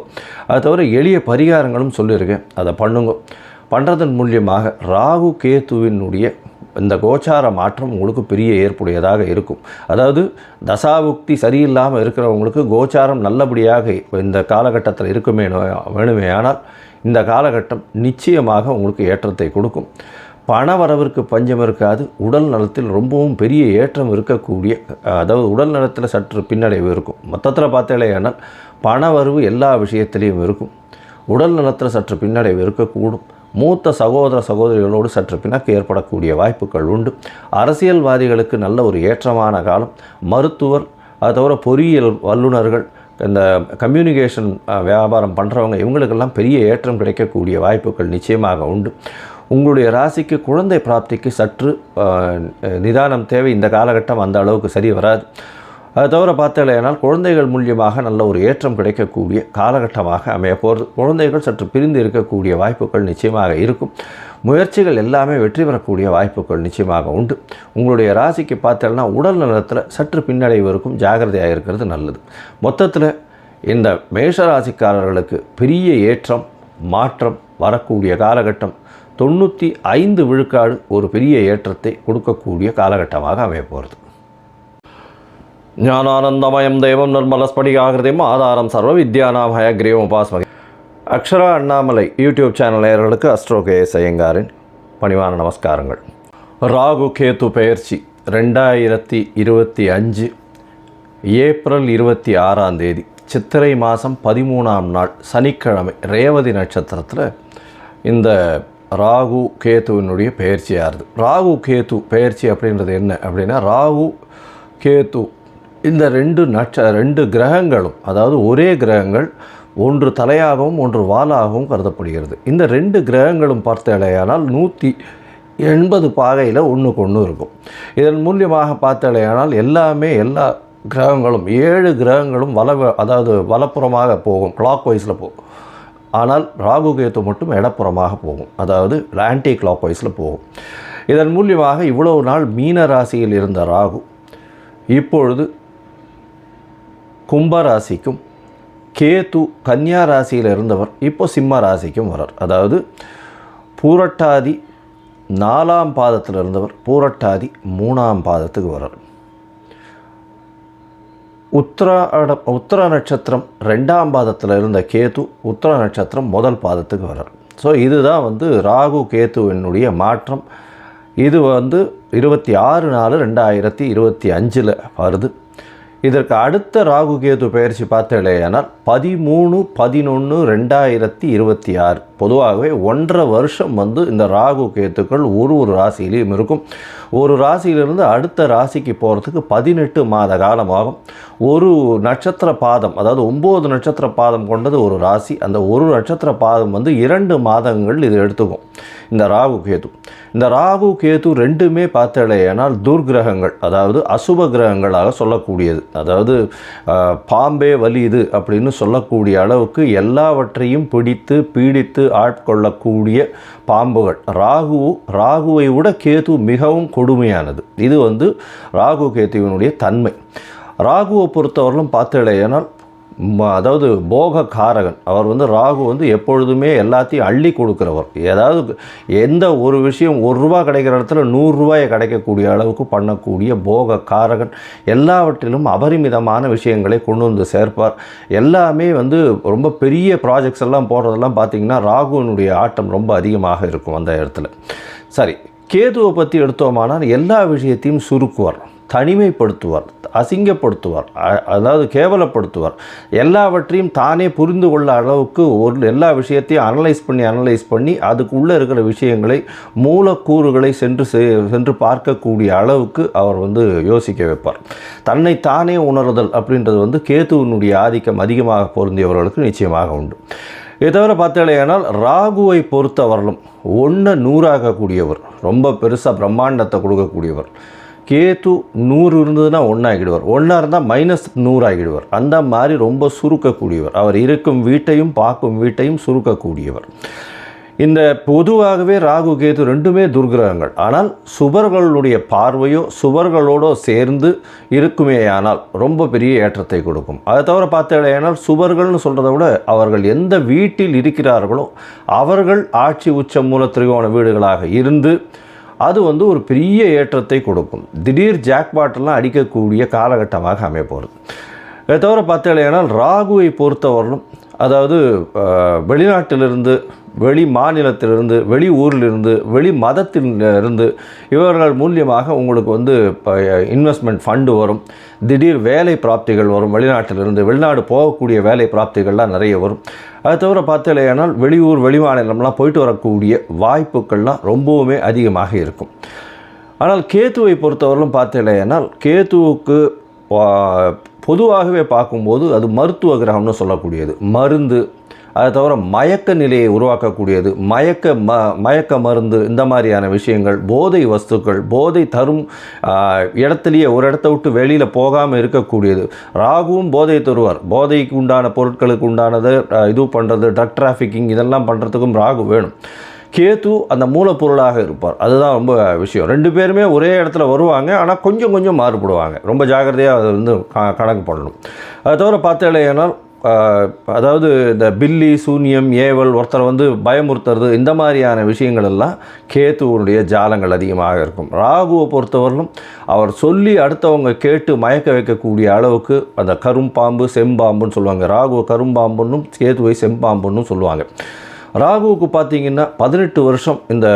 Speaker 1: அது தவிர எளிய பரிகாரங்களும் சொல்லியிருக்கேன், அதை பண்ணுங்க. பண்ணுறதன் மூலியமாக ராகு கேத்துவினுடைய இந்த கோச்சார மாற்றம் உங்களுக்கு பெரிய ஏற்புடையதாக இருக்கும். அதாவது தசாபுக்தி சரியில்லாமல் இருக்கிறவங்களுக்கு கோச்சாரம் நல்லபடியாக இந்த காலகட்டத்தில் வேணுமே ஆனால் இந்த காலகட்டம் நிச்சயமாக உங்களுக்கு ஏற்றத்தை கொடுக்கும். பண வரவிற்கு பஞ்சம் இருக்காது. உடல் நலத்தில் ரொம்பவும் பெரிய ஏற்றம் இருக்கக்கூடிய, அதாவது உடல் நலத்தில் சற்று பின்னடைவு இருக்கும். மொத்தத்தில் பார்த்தீங்கன்னா பண வரவு எல்லா விஷயத்திலையும் இருக்கும். உடல் நலத்தில் சற்று பின்னடைவு இருக்கக்கூடும். மூத்த சகோதரிகளோடு சற்று பிணக்கு ஏற்படக்கூடிய வாய்ப்புகள் உண்டு. அரசியல்வாதிகளுக்கு நல்ல ஒரு ஏற்றமான காலம். மருத்துவர், அது தவிர பொறியியல் வல்லுநர்கள், இந்த கம்யூனிகேஷன் வியாபாரம் பண்ணுறவங்க இவங்களுக்கெல்லாம் பெரிய ஏற்றம் கிடைக்கக்கூடிய வாய்ப்புகள் நிச்சயமாக உண்டு. உங்களுடைய ராசிக்கு குழந்தை பிராப்திக்கு சற்று நிதானம் தேவை. இந்த காலகட்டம் அந்த அளவுக்கு சரி வராது. அது தவிர பார்த்தீங்கன்னா குழந்தைகள் மூலியமாக நல்ல ஒரு ஏற்றம் கிடைக்கக்கூடிய காலகட்டமாக அமைய போகிறது. குழந்தைகள் சற்று பிரிந்து இருக்கக்கூடிய வாய்ப்புகள் நிச்சயமாக இருக்கும். முயற்சிகள் எல்லாமே வெற்றி பெறக்கூடிய வாய்ப்புகள் நிச்சயமாக உண்டு. உங்களுடைய ராசிக்கு பார்த்தீங்கன்னா உடல் நலத்தில் சற்று பின்னடைவு இருக்கும். ஜாகிரதையாக இருக்கிறது நல்லது. மொத்தத்தில் இந்த மேஷ ராசிக்காரர்களுக்கு பெரிய ஏற்றம், மாற்றம் வரக்கூடிய காலகட்டம் 95 விழுக்காடு ஒரு பெரிய ஏற்றத்தை கொடுக்கக்கூடிய காலகட்டமாக அமையப்போகிறது. ஞானானந்தமயம் தெய்வம் நிர்மலஸ்படிகாகிருதியும் ஆதாரம் சர்வ வித்யானாம் ஹயக்ரீவம் உபாஸ்மகே. அக்ஷரா அண்ணாமலை யூடியூப் சேனல் நேயர்களுக்கு அஸ்ட்ரோ கேஎஸ் ஐயங்காரின் பணிவான நமஸ்காரங்கள். ராகு கேது பெயர்ச்சி 2025 ஏப்ரல் 26 சித்திரை மாதம் 13ஆம் நாள் சனிக்கிழமை ரேவதி நட்சத்திரத்தில் இந்த ராகு கேத்துவினுடைய பெயர்ச்சியாகுது. ராகு கேத்து பெயர்ச்சி அப்படின்றது என்ன அப்படின்னா, ராகு கேத்து இந்த ரெண்டு கிரகங்களும், அதாவது ஒரே கிரகங்கள், ஒன்று தலையாகவும் ஒன்று வாலாகவும் கருதப்படுகிறது. இந்த 2 கிரகங்களும் பார்த்தாலேயானால் 180 பாகையில் ஒன்றுக்கு ஒன்று இருக்கும். இதன் மூலியமாக பார்த்தாலேயானால் எல்லா கிரகங்களும் 7 கிரகங்களும் அதாவது வலப்புறமாக போகும், கிளாக் வைஸில் போகும். ஆனால் ராகு கேத்து மட்டும் இடப்புறமாக போகும், அதாவது ஆன்டி கிளாக் வைஸில் போகும். இதன் மூலியமாக இவ்வளவு நாள் மீன ராசியில் இருந்த ராகு இப்பொழுது கும்பராசிக்கும், கேத்து கன்னியா ராசியில் இருந்தவர் இப்போ சிம்ம ராசிக்கும் வரார். அதாவது பூரட்டாதி 4ஆம் பாதத்தில் இருந்தவர் பூரட்டாதி 3ஆம் பாதத்துக்கு வரார். உத்திர நட்சத்திரம் 2ஆம் பாதத்தில் இருந்த கேத்து உத்திர நட்சத்திரம் 1 பாதத்துக்கு வரார். ஸோ இதுதான் ராகு கேத்துவினுடைய மாற்றம். இது 26/4/2025 வருது. இதற்கு அடுத்த ராகு கேது பெயர்ச்சி பார்த்தேனால் 13/11/2026. பொதுவாகவே 1.5 வருஷம் இந்த ராகு கேத்துக்கள் ஒரு ராசியிலையும் இருக்கும். ஒரு ராசியிலிருந்து அடுத்த ராசிக்கு போகிறதுக்கு 18 மாத காலமாகும். ஒரு நட்சத்திர பாதம், அதாவது 9 நட்சத்திர பாதம் கொண்டது ஒரு ராசி. அந்த ஒரு நட்சத்திர பாதம் 2 மாதங்கள் இது எடுத்துக்கும் இந்த ராகு கேது. இந்த ராகு கேது ரெண்டுமே பார்த்தேனால் துர்கிரகங்கள், அதாவது அசுப கிரகங்களாக சொல்லக்கூடியது. அதாவது பாம்பே வலியுது அப்படின்னு சொல்லக்கூடிய அளவுக்கு எல்லாவற்றையும் பிடித்து பீடித்து ஆட்கொள்ளக்கூடிய பாம்புகள். ராகுவை விட கேது மிகவும் கொடுமையானது. இது ராகு கேத்துவினுடைய தன்மை. ராகுவை பொறுத்தவரையிலும் பார்த்தேனால் அதாவது போக காரகன். அவர் ராகு எப்பொழுதுமே எல்லாத்தையும் அள்ளி கொடுக்குறவர். ஏதாவது எந்த ஒரு விஷயம் ₹1 கிடைக்கிற இடத்துல ₹100 கிடைக்கக்கூடிய அளவுக்கு பண்ணக்கூடிய போக காரகன். எல்லாவற்றிலும் அபரிமிதமான விஷயங்களை கொண்டு சேர்ப்பார். எல்லாமே ரொம்ப பெரிய ப்ராஜெக்ட்ஸ் எல்லாம் போடுறதெல்லாம் பார்த்திங்கன்னா ராகுவினுடைய ஆட்டம் ரொம்ப அதிகமாக இருக்கும் அந்த இடத்துல. சரி, கேதுவை பற்றி எடுத்தோமானால் எல்லா விஷயத்தையும் சுருக்குவார், தனிமைப்படுத்துவார், அசிங்கப்படுத்துவார், அதாவது கேவலப்படுத்துவார். எல்லாவற்றையும் தானே புரிந்து கொள்ள அளவுக்கு எல்லா விஷயத்தையும் அனலைஸ் பண்ணி அதுக்குள்ளே இருக்கிற விஷயங்களை மூலக்கூறுகளை சென்று பார்க்கக்கூடிய அளவுக்கு அவர் யோசிக்க வைப்பார். தன்னை தானே உணர்தல் அப்படின்றது கேதுவினுடைய ஆதிக்கம் அதிகமாக பொருந்தியவர்களுக்கு நிச்சயமாக உண்டு. இதை தவிர பார்த்தாலேயானால் ராகுவை பொறுத்தவரையிலும் 1 100ஆக்கக்கூடியவர், ரொம்ப பெருசாக பிரம்மாண்டத்தை கொடுக்கக்கூடியவர். கேத்து 100 இருந்ததுன்னா 1 ஆகிடுவார், 1 இருந்தால் -100 ஆகிடுவார். அந்த மாதிரி ரொம்ப சுருக்கக்கூடியவர். அவர் இருக்கும் வீட்டையும் பார்க்கும் வீட்டையும் சுருக்கக்கூடியவர். இந்த பொதுவாகவே ராகு கேது ரெண்டுமே துர்கிரகங்கள். ஆனால் சுபர்களுடைய பார்வையோ சுபர்களோடு சேர்ந்து இருக்குமேயானால் ரொம்ப பெரிய ஏற்றத்தை கொடுக்கும். அதை தவிர பார்த்தேனால் சுபர்கள்னு சொல்கிறத விட அவர்கள் எந்த வீட்டில் இருக்கிறார்களோ அவர்கள் ஆட்சி உச்ச மூல திரிகோண வீடுகளாக இருந்து அது ஒரு பெரிய ஏற்றத்தை கொடுக்கும். திடீர் ஜாக்பாட்டெல்லாம் அடிக்கக்கூடிய காலகட்டமாக அமைய போகிறது. இதை தவிர பார்த்தேனால் ராகுவை பொறுத்தவரையிலும், அதாவது வெளிநாட்டிலிருந்து, வெளி மாநிலத்திலிருந்து, வெளி ஊரிலிருந்து, வெளி மதத்திலிருந்து இவர்கள் மூலியமாக உங்களுக்கு இன்வெஸ்ட்மெண்ட் ஃபண்டு வரும். திடீர் வேலை பிராப்திகள் வரும். வெளிநாட்டிலிருந்து வெளிநாடு போகக்கூடிய வேலை பிராப்திகள்லாம் நிறைய வரும். அது தவிர பார்த்தேனால் வெளியூர் வெளி மாநிலம்லாம் போயிட்டு வரக்கூடிய வாய்ப்புகள்லாம் ரொம்பவுமே அதிகமாக இருக்கும். ஆனால் கேத்துவை பொறுத்தவரையிலும் பார்த்தேனால் கேத்துவுக்கு பொதுவாகவே பார்க்கும்போது அது மருத்துவ கிரகம்னு சொல்லக்கூடியது. மருந்து, அதை தவிர மயக்க நிலையை உருவாக்கக்கூடியது, மயக்க மருந்து, இந்த மாதிரியான விஷயங்கள், போதை வஸ்துக்கள், போதை தரும் இடத்துலையே ஒரு இடத்த விட்டு வெளியில் போகாமல் இருக்கக்கூடியது. ராகுவும் போதை தருவார். போதைக்கு உண்டான பொருட்களுக்கு உண்டானது இது பண்ணுறது, ட்ரக் டிராஃபிக்கிங் இதெல்லாம் பண்ணுறதுக்கும் ராகு வேணும். கேத்து அந்த மூலப்பொருளாக இருப்பார். அதுதான் ரொம்ப விஷயம். 2 பேருமே ஒரே இடத்துல வருவாங்க, ஆனால் கொஞ்சம் மாறுபடுவாங்க. ரொம்ப ஜாக்கிரதையாக அதை கணக்கு பண்ணணும். அதை தவிர பார்த்தேனால் அதாவது இந்த பில்லி சூன்யம் ஏவல் ஒருத்தரை வந்து பயமுறுத்துறது இந்த மாதிரியான விஷயங்கள் எல்லாம் கேத்துவனுடைய ஜாலங்கள் அதிகமாக இருக்கும். ராகுவை பொறுத்தவரையிலும் அவர் சொல்லி அடுத்தவங்க கேட்டு மயக்க வைக்கக்கூடிய அளவுக்கு அந்த கரும்பாம்பு செம்பாம்புன்னு சொல்லுவாங்க. ராகுவை கரும்பாம்புன்னும் கேத்துவை செம்பாம்புன்னும் சொல்லுவாங்க. ராகுவுக்கு பார்த்திங்கன்னா 18 வருஷம் இந்த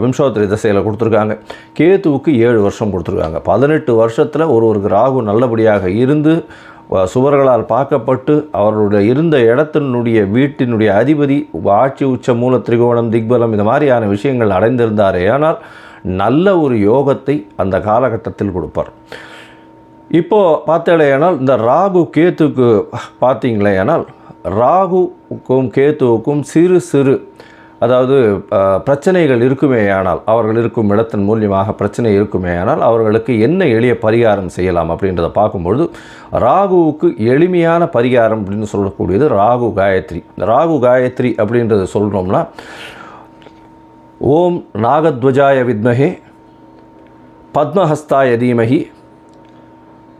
Speaker 1: விம்சோத்தரி திசையில் கொடுத்துருக்காங்க. கேத்துவுக்கு 7 வருஷம் கொடுத்துருக்காங்க. 18 வருஷத்தில் ஒருவருக்கு ராகு நல்லபடியாக இருந்து சுவர்களால் பார்க்கப்பட்டு அவருடைய இருந்த இடத்தினுடைய வீட்டினுடைய அதிபதி ஆட்சி உச்ச மூல திரிகோணம் திக்பலம் இந்த மாதிரியான விஷயங்கள் அடைந்திருந்தாரே ஆனால் நல்ல ஒரு யோகத்தை அந்த காலகட்டத்தில் கொடுப்பார். இப்போது பார்த்தேனால் இந்த ராகு கேத்துக்கு பார்த்தீங்களேனால் ராகுக்கும் கேத்துவுக்கும் சிறு சிறு அதாவது பிரச்சனைகள் இருக்குமேயானால் அவர்கள் இருக்கும் இடத்தின் மூலியமாக பிரச்சனை இருக்குமேயானால் அவர்களுக்கு என்ன எளிய பரிகாரம் செய்யலாம் அப்படின்றத பார்க்கும்பொழுது ராகுவுக்கு எளிமையான பரிகாரம் அப்படின்னு சொல்லக்கூடியது ராகு காயத்ரி. ராகு காயத்ரி அப்படின்றத சொல்கிறோம்னா ஓம் நாகத்வஜாய வித்மஹே பத்மஹஸ்தாய தீமஹி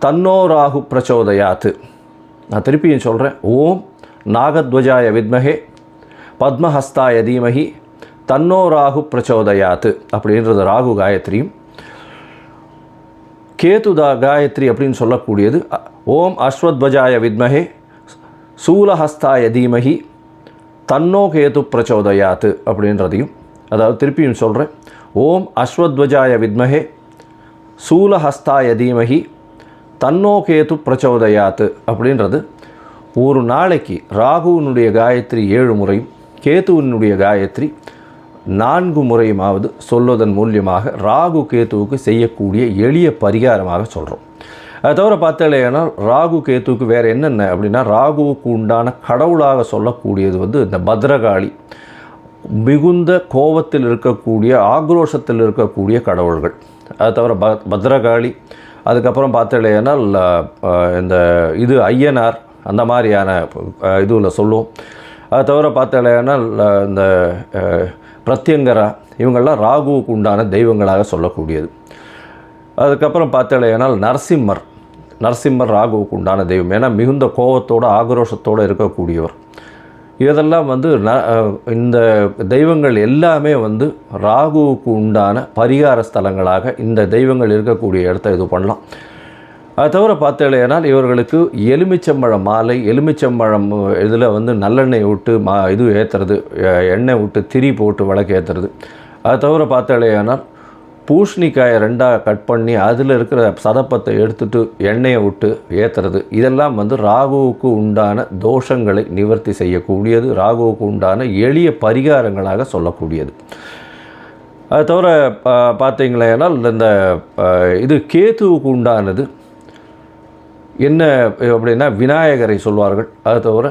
Speaker 1: தன்னோ ராகு பிரச்சோதயாத்து. நான் திருப்பியும் சொல்கிறேன். ஓம் நாகத்வஜாய வித்மஹே பத்மஹஸ்தாய தீமஹி தன்னோ ராகு பிரச்சோதயாத்து அப்படின்றது ராகு காயத்ரியும். கேதுதா காயத்ரி அப்படின்னு சொல்லக்கூடியது ஓம் அஸ்வத்வஜாய வித்மஹே சூலஹஸ்தாய தீமஹி தன்னோ கேது பிரச்சோதயாத்து அப்படின்றதையும், அதாவது திருப்பியும் சொல்கிறேன். ஓம் அஸ்வத்வஜாய வித்மஹே சூலஹஸ்தாய தீமஹி தன்னோ கேது பிரச்சோதயாத்து அப்படின்றது ஒரு நாளைக்கு ராகுவினுடைய காயத்ரி 7 முறையும் கேத்துவினுடைய காயத்ரி 4 முறையுமாவது சொல்வதன் மூலியமாக ராகு கேத்துவுக்கு செய்யக்கூடிய எளிய பரிகாரமாக சொல்கிறோம். அதை தவிர பார்த்தேன்னா ராகு கேத்துவுக்கு வேறு என்னென்ன அப்படின்னா ராகுவுக்கு உண்டான கடவுளாக சொல்லக்கூடியது வந்து இந்த பத்ரகாளி, மிகுந்த கோபத்தில் இருக்கக்கூடிய ஆக்ரோஷத்தில் இருக்கக்கூடிய கடவுள்கள். அதை தவிர பத்ரகாளி, அதுக்கப்புறம் பார்த்தேனால் இந்த இது ஐயனார் அந்த மாதிரியான இதுவில் சொல்லுவோம். அதை தவிர பார்த்தேன்னா இந்த பிரத்யங்கரா இவங்கள்லாம் ராகுவுக்கு உண்டான தெய்வங்களாக சொல்லக்கூடியது. அதுக்கப்புறம் பார்த்தேனால் நரசிம்மர் ராகுவுக்கு உண்டான தெய்வம். ஏன்னா மிகுந்த கோபத்தோடு ஆக்ரோஷத்தோடு இருக்கக்கூடியவர். இதெல்லாம் வந்து இந்த தெய்வங்கள் எல்லாமே வந்து ராகுவுக்கு உண்டான பரிகார ஸ்தலங்களாக இந்த தெய்வங்கள் இருக்கக்கூடிய இடத்த இது பண்ணலாம். அதை தவிர பார்த்தேனால் இவர்களுக்கு எலுமிச்சம்பழம் மாலை, எலுமிச்சம்பழம் இதில் வந்து நல்லெண்ணெய் விட்டு இது ஏற்றுறது, எண்ணெய் விட்டு திரி போட்டு விளக்கு ஏற்றுறது. அதை தவிர பார்த்தேனால் பூசணிக்காயை 2ஆக கட் பண்ணி அதில் இருக்கிற சதப்பத்தை எடுத்துகிட்டு எண்ணெயை விட்டு ஏற்றுறது. இதெல்லாம் வந்து ராகுவுக்கு உண்டான தோஷங்களை நிவர்த்தி செய்யக்கூடியது, ராகுவுக்கு உண்டான எளிய பரிகாரங்களாக சொல்லக்கூடியது. அது தவிர பார்த்தீங்களேனால் இந்த இது கேத்துவுக்கு உண்டானது என்ன அப்படின்னா விநாயகரை சொல்வார்கள். அது தவிர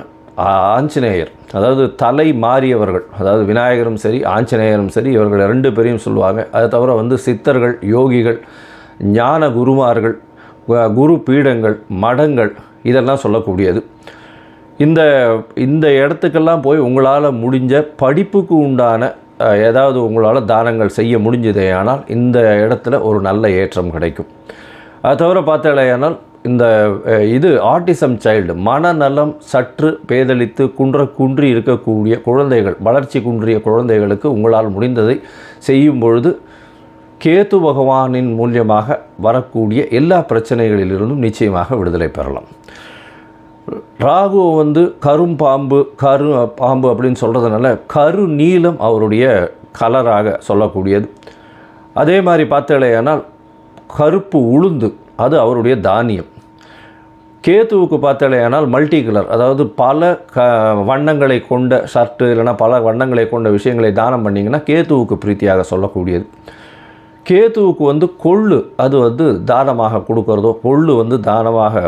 Speaker 1: ஆஞ்சநேயர், அதாவது தலை மாறியவர்கள், அதாவது விநாயகரும் சரி ஆஞ்சநேயரும் சரி இவர்கள் 2 பேரையும் சொல்லுவாங்க. அதை தவிர வந்து சித்தர்கள், யோகிகள், ஞான குருமார்கள், குரு பீடங்கள், மடங்கள் இதெல்லாம் சொல்லக்கூடியது. இந்த இடத்துக்கெல்லாம் போய் உங்களால் முடிஞ்ச படிப்புக்கு உண்டான ஏதாவது உங்களால் தானங்கள் செய்ய முடிஞ்சதே ஆனால் இந்த இடத்துல ஒரு நல்ல ஏற்றம் கிடைக்கும். அது தவிர பார்த்தேனால் இந்த இது ஆட்டிசம் சைல்டு, மனநலம் சற்று பேதலித்து குன்றி இருக்கக்கூடிய குழந்தைகள், வளர்ச்சி குன்றிய குழந்தைகளுக்கு உங்களால் முடிந்ததை செய்யும் பொழுது கேது பகவானின் மூலியமாக வரக்கூடிய எல்லா பிரச்சனைகளிலிருந்தும் நிச்சயமாக விடுதலை பெறலாம். ராகு வந்து கரும்பாம்பு பாம்பு அப்படின்னு சொல்கிறதுனால கரு நீலம் அவருடைய கலராக சொல்லக்கூடியது. அதே மாதிரி பார்த்தேனால் கருப்பு உளுந்து அது அவருடைய தானியம். கேத்துவுக்கு பார்த்தேனால் மல்டி கலர், அதாவது பல வண்ணங்களை கொண்ட ஷர்ட்டு இல்லைனா பல வண்ணங்களை கொண்ட விஷயங்களை தானம் பண்ணிங்கன்னா கேத்துவுக்கு பிரீத்தியாக சொல்லக்கூடியது. கேத்துவுக்கு வந்து கொள்ளு அது வந்து தானமாக கொடுக்கறதோ, கொள்ளு வந்து தானமாக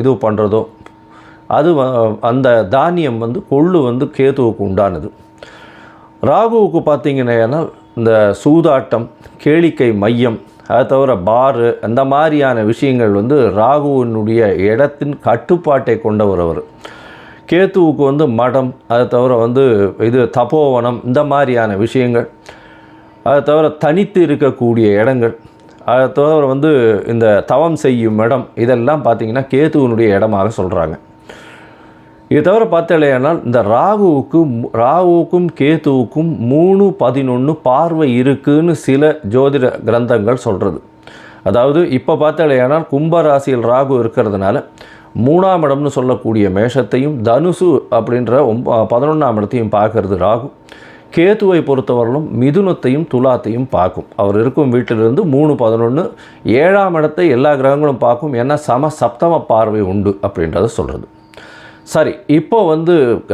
Speaker 1: இது பண்ணுறதோ, அது அந்த தானியம் வந்து கொள்ளு வந்து கேத்துவுக்கு உண்டானது. ராகுவுக்கு பார்த்திங்கன்னா இந்த சூதாட்டம், கேளிக்கை மையம், அதை தவிர பாரு அந்த மாதிரியான விஷயங்கள் வந்து ராகுவினுடைய இடத்தின் கட்டுப்பாட்டை கொண்டவர் அவர். கேத்துவுக்கு வந்து மடம், அதை தவிர வந்து இது தபோவனம் இந்த மாதிரியான விஷயங்கள், அதை தவிர தனித்து இருக்கக்கூடிய இடங்கள், அதை தவிர வந்து இந்த தவம் செய்யும் இடம், இதெல்லாம் பார்த்திங்கன்னா கேத்துவனுடைய இடமாக சொல்கிறாங்க. இது தவிர பார்த்தலையானால் இந்த ராகுவுக்கும் கேத்துவுக்கும் 3-11 பார்வை இருக்குன்னு சில ஜோதிட கிரந்தங்கள் சொல்கிறது. அதாவது இப்போ பார்த்தலையானால் கும்பராசியில் ராகு இருக்கிறதுனால 3ஆம் இடம்னு சொல்லக்கூடிய மேஷத்தையும் தனுசு அப்படின்ற 11ஆம் இடத்தையும் பார்க்கறது ராகு. கேத்துவை பொறுத்தவரையிலும் மிதுனத்தையும் துலாத்தையும் பார்க்கும். அவர் இருக்கும் வீட்டிலிருந்து 3-11 7ஆம் இடத்தை எல்லா கிரகங்களும் பார்க்கும். ஏன்னா சப்தம பார்வை உண்டு அப்படின்றத சொல்கிறது. சரி, இப்போ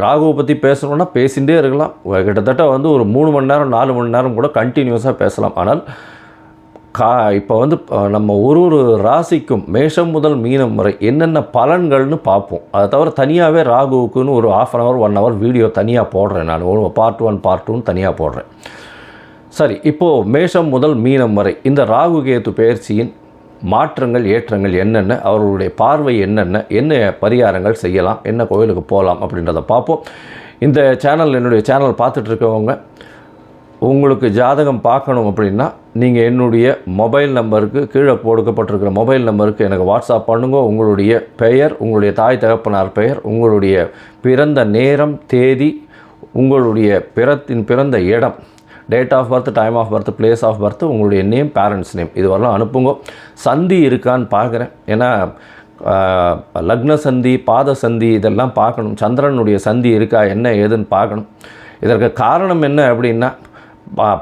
Speaker 1: ராகுவை பற்றி பேசணுன்னா பேசிகிட்டே இருக்கலாம். கிட்டத்தட்ட ஒரு 3 மணி நேரம் 4 மணி நேரம் கூட கண்டினியூஸாக பேசலாம். ஆனால் இப்போ நம்ம ஒரு ராசிக்கும் மேஷம் முதல் மீனம் வரை என்னென்ன பலன்கள்னு பார்ப்போம். அதை தவிர தனியாகவே ராகுவுக்குன்னு ஒரு 1/2 hour 1 hour வீடியோ தனியாக போடுறேன். நான் பார்ட் 1 பார்ட் 2 தனியாக போடுறேன். சரி, இப்போது மேஷம் முதல் மீனம் வரை இந்த ராகு கேது பெயர்ச்சியின் மாற்றங்கள் ஏற்றங்கள் என்னென்ன, அவர்களுடைய பார்வை என்ன பரிகாரங்கள் செய்யலாம், என்ன கோயிலுக்கு போகலாம் அப்படின்றத பார்ப்போம். இந்த என்னுடைய சேனல் பார்த்துட்டு இருக்கவங்க உங்களுக்கு ஜாதகம் பார்க்கணும் அப்படின்னா நீங்கள் என்னுடைய மொபைல் நம்பருக்கு கீழே கொடுக்கப்பட்டிருக்கிற மொபைல் நம்பருக்கு எனக்கு வாட்ஸ்அப் பண்ணுங்க. உங்களுடைய பெயர், உங்களுடைய தாய் தகப்பனார் பெயர், உங்களுடைய பிறந்த நேரம் தேதி, உங்களுடைய பிறந்த இடம், date of birth, time of birth, place of birth, உங்களுடைய நேம், பேரண்ட்ஸ் நேம், இது வரலாம் அனுப்புங்க. சந்தி இருக்கான்னு பார்க்குறேன். ஏன்னா லக்ன சந்தி, பாத சந்தி இதெல்லாம் பார்க்கணும். சந்திரனுடைய சந்தி இருக்கா என்ன ஏதுன்னு பார்க்கணும். இதற்கு காரணம் என்ன அப்படின்னா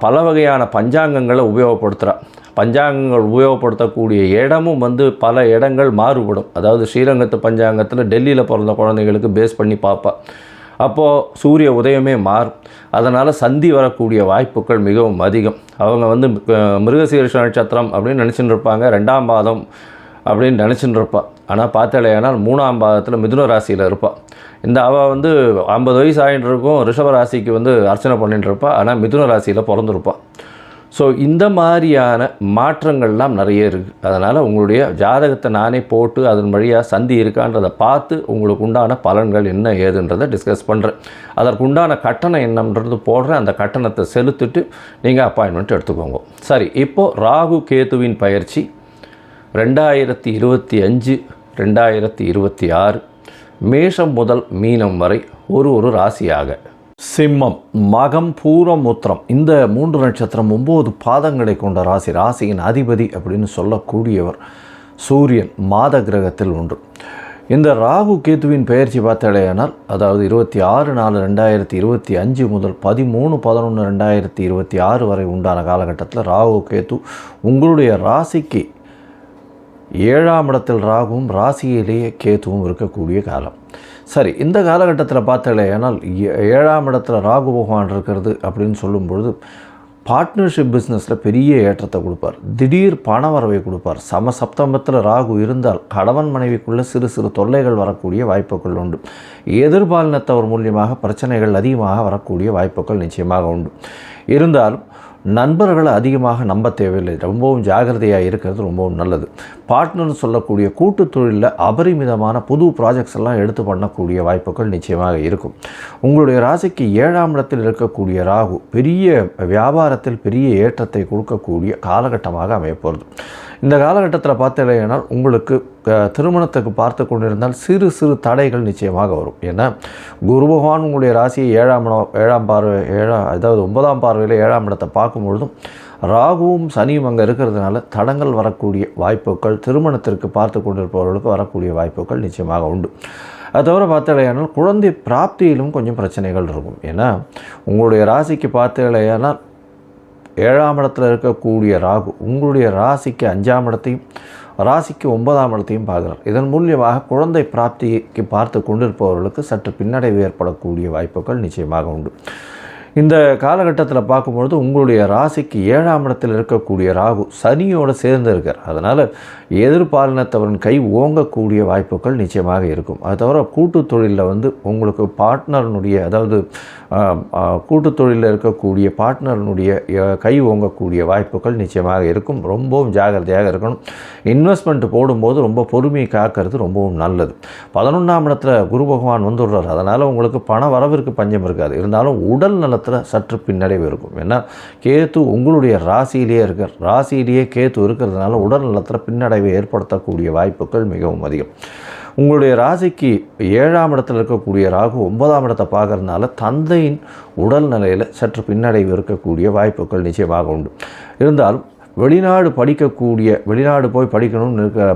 Speaker 1: பல வகையான பஞ்சாங்கங்களை உபயோகப்படுத்துகிறார். பஞ்சாங்கங்கள் உபயோகப்படுத்தக்கூடிய இடமும் பல இடங்கள் மாறுபடும். அதாவது ஸ்ரீரங்கத்து பஞ்சாங்கத்தில் டெல்லியில் பிறந்த குழந்தைகளுக்கு பேஸ் பண்ணி பார்ப்பா. அப்போது சூரிய உதயமே மாறும். அதனால் சந்தி வரக்கூடிய வாய்ப்புகள் மிகவும் அதிகம். அவங்க மிருகசீரிஷ நட்சத்திரம் அப்படின்னு நினச்சிட்டு இருப்பாங்க, 2ஆம் பாதம் அப்படின்னு நினச்சிட்டு இருப்பாள். ஆனால் பார்த்தாலேயானால் 3ஆம் பாதத்தில் மிதுன ராசியில் இருப்பாள். அவள் 50 வயசு ஆகிட்டு இருக்கும், ரிஷப ராசிக்கு அர்ச்சனை பண்ணிட்டு இருப்பாள். ஆனால் மிதுன ராசியில் பிறந்திருப்பாள். ஸோ இந்த மாதிரியான மாற்றங்கள்லாம் நிறைய இருக்குது. அதனால் உங்களுடைய ஜாதகத்தை நானே போட்டு அதன் வழியாக சந்தி இருக்கான்றதை பார்த்து உங்களுக்கு உண்டான பலன்கள் என்ன ஏதுன்றதை டிஸ்கஸ் பண்ணுறேன். அதற்குண்டான கட்டணம் என்னன்றது போடுறேன். அந்த கட்டணத்தை செலுத்திட்டு நீங்கள் அப்பாயின்மெண்ட் எடுத்துக்கோங்க. சரி, இப்போது ராகு கேதுவின் பயிற்சி 2025 2026 மேஷம் முதல் மீனம் வரை ஒரு ராசியாக. சிம்மம், மகம், பூரம், உத்திரம் இந்த 3 நட்சத்திரம் 9 பாதங்களை கொண்ட ராசியின் அதிபதி அப்படின்னு சொல்லக்கூடியவர் சூரியன் மாத கிரகத்தில் ஒன்று. இந்த ராகு கேத்துவின் பெயர்ச்சி பார்த்தாலேயானால் அதாவது 26/4/2025 முதல் 13/11/2026 வரை உண்டான காலகட்டத்தில் ராகு கேத்து உங்களுடைய ராசிக்கு 7ஆம் இடத்தில் ராகுவும் ராசியிலேயே கேத்துவும் இருக்கக்கூடிய காலம். சரி, இந்த காலகட்டத்தில் பார்த்தாலேயானால் 7ஆம் இடத்துல ராகு பகவான் இருக்கிறது அப்படின்னு சொல்லும்பொழுது பார்ட்னர்ஷிப் பிஸ்னஸில் பெரிய ஏற்றத்தை கொடுப்பார். திடீர் பண வரவை கொடுப்பார். சப்தமத்தில் ராகு இருந்தால் கணவன் மனைவிக்குள்ளே சிறு தொல்லைகள் வரக்கூடிய வாய்ப்புகள் உண்டு. எதிர்பாலினத்தவர் மூலியமாக பிரச்சனைகள் அதிகமாக வரக்கூடிய வாய்ப்புகள் நிச்சயமாக உண்டு. இருந்தாலும் நண்பர்களை அதிகமாக நம்ப தேவையில்லை. ரொம்பவும் ஜாகிரதையாக இருக்கிறது ரொம்பவும் நல்லது. பார்ட்னர்னு சொல்லக்கூடிய கூட்டு தொழிலில் அபரிமிதமான புது ப்ராஜெக்ட்ஸ் எல்லாம் எடுத்து பண்ணக்கூடிய வாய்ப்புகள் நிச்சயமாக இருக்கும். உங்களுடைய ராசிக்கு 7ஆம் இடத்தில் இருக்கக்கூடிய ராகு பெரிய வியாபாரத்தில் பெரிய ஏற்றத்தை கொடுக்கக்கூடிய காலகட்டமாக அமையப்போகிறது. இந்த காலகட்டத்தில் பார்த்தீங்கன்னா உங்களுக்கு திருமணத்துக்கு பார்த்து கொண்டிருந்தால் சிறு தடைகள் நிச்சயமாக வரும். ஏன்னா குரு பகவான் உங்களுடைய ராசியை 7ஆம் பார்வை அதாவது 9ஆம் பார்வையில் 7ஆம் இடத்தை பார்க்கும்பொழுதும் ராகுவும் சனியும் அங்கே இருக்கிறதுனால தடங்கள் வரக்கூடிய வாய்ப்புகள், திருமணத்திற்கு பார்த்து கொண்டிருப்பவர்களுக்கு வரக்கூடிய வாய்ப்புகள் நிச்சயமாக உண்டு. அது தவிர பார்த்தாலேயானால் குழந்தை பிராப்தியிலும் கொஞ்சம் பிரச்சனைகள் இருக்கும். ஏன்னா உங்களுடைய ராசிக்கு பார்த்தாலேயானால் 7ஆம் இடத்தில் இருக்கக்கூடிய ராகு உங்களுடைய ராசிக்கு 5ஆம் இடத்தையும் ராசிக்கு 9ஆம் இடத்தையும் பார்க்குறார். இதன் மூலியமாக குழந்தை பிராப்திக்கு பார்த்து கொண்டிருப்பவர்களுக்கு சற்று பின்னடைவு ஏற்படக்கூடிய வாய்ப்புகள் நிச்சயமாக உண்டு. இந்த காலகட்டத்தில் பார்க்கும்பொழுது உங்களுடைய ராசிக்கு 7ஆம் இடத்தில் இருக்கக்கூடிய ராகு சனியோடு சேர்ந்து இருக்கார். அதனால் எதிர்பாலினத்தவரின் கை ஓங்கக்கூடிய வாய்ப்புகள் நிச்சயமாக இருக்கும். அது தவிர கூட்டு தொழிலில் உங்களுக்கு பார்ட்னர்னுடைய அதாவது கூட்டு தொழிலில் இருக்கக்கூடிய பார்ட்னர்னுடைய கை ஓங்கக்கூடிய வாய்ப்புகள் நிச்சயமாக இருக்கும். ரொம்பவும் ஜாகிரதையாக இருக்கணும். இன்வெஸ்ட்மெண்ட் போடும்போது ரொம்ப பொறுமையை காக்கிறது ரொம்பவும் நல்லது. 11ஆம் இடத்துல குரு பகவான் வந்துடுறார். அதனால் உங்களுக்கு பண வரவிற்கு பஞ்சம் இருக்காது. இருந்தாலும் உடல் நலத்தில் சற்று பின்னடைவு இருக்கும். ஏன்னா கேத்து உங்களுடைய ராசியிலேயே இருக்கார். ராசியிலேயே கேத்து இருக்கிறதுனால உடல் நலத்தில் பின்னடைவை ஏற்படுத்தக்கூடிய வாய்ப்புகள் மிகவும் அதிகம். உங்களுடைய ராசிக்கு 7ஆம் இடத்தில் இருக்கக்கூடிய ராகு 9ஆம் இடத்தை பார்க்கறதுனால தந்தையின் உடல் நிலையில் சற்று பின்னடைவு இருக்கக்கூடிய வாய்ப்புகள் நிச்சயமாக உண்டு. இருந்தாலும் வெளிநாடு போய் படிக்கணும்னு இருக்கிற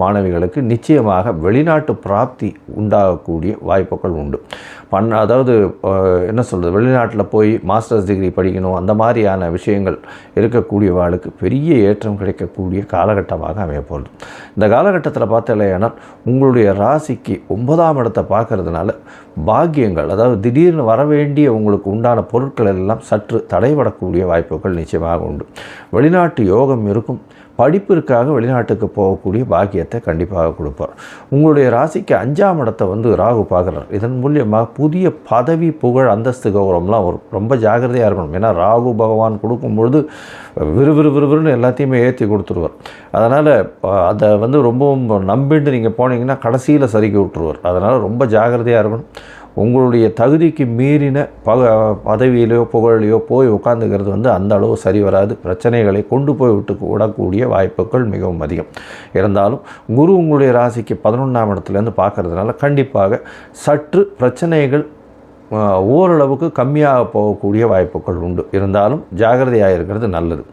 Speaker 1: மாணவிகளுக்கு நிச்சயமாக வெளிநாட்டு பிராப்தி உண்டாகக்கூடிய வாய்ப்புகள் உண்டு. அதாவது என்ன சொல்கிறது, வெளிநாட்டில் போய் மாஸ்டர்ஸ் டிகிரி படிக்கணும் அந்த மாதிரியான விஷயங்கள் இருக்கக்கூடியவாளுக்கு பெரிய ஏற்றம் கிடைக்கக்கூடிய காலகட்டமாக அமையப்போகுது. இந்த காலகட்டத்தில் பார்த்தலையானால் உங்களுடைய ராசிக்கு 9ஆம் இடத்தை பார்க்கறதுனால பாக்கியங்கள், அதாவது திடீர்னு வர வேண்டிய உங்களுக்கு உண்டான பொருட்கள் எல்லாம் சற்று தடைபடக்கூடிய வாய்ப்புகள் நிச்சயமாக உண்டு. வெளிநாட்டு யோகம் இருக்கும். படிப்பிற்காக வெளிநாட்டுக்கு போகக்கூடிய பாக்கியத்தை கண்டிப்பாக கொடுப்பார். உங்களுடைய ராசிக்கு 5ஆம் இடத்தை ராகு பார்க்குறார். இதன் மூலியமாக புதிய பதவி, புகழ், அந்தஸ்து, கௌரவம்லாம் வரும். ரொம்ப ஜாக்கிரதையாக இருக்கணும். ஏன்னா ராகு பகவான் கொடுக்கும்பொழுது விறுவிறுன்னு எல்லாத்தையுமே ஏற்றி கொடுத்துருவார். அதனால் அதை ரொம்பவும் நம்பிட்டு நீங்கள் போனீங்கன்னா கடைசியில் சறுக்கி விட்டுருவார். அதனால் ரொம்ப ஜாக்கிரதையாக இருக்கணும். உங்களுடைய தகுதிக்கு மீறின பதவியிலையோ புகழிலையோ போய் உட்காந்துக்கிறது அந்த அளவு சரி வராது. பிரச்சனைகளை கொண்டு போய் விடக்கூடிய வாய்ப்புகள் மிகவும் அதிகம். இருந்தாலும் குரு உங்களுடைய ராசிக்கு 11ஆம் இடத்துலேருந்து பார்க்கறதுனால கண்டிப்பாக சற்று பிரச்சனைகள் ஓரளவுக்கு கம்மியாக போகக்கூடிய வாய்ப்புகள் உண்டு. இருந்தாலும் ஜாகிரதையாக இருக்கிறது நல்லது.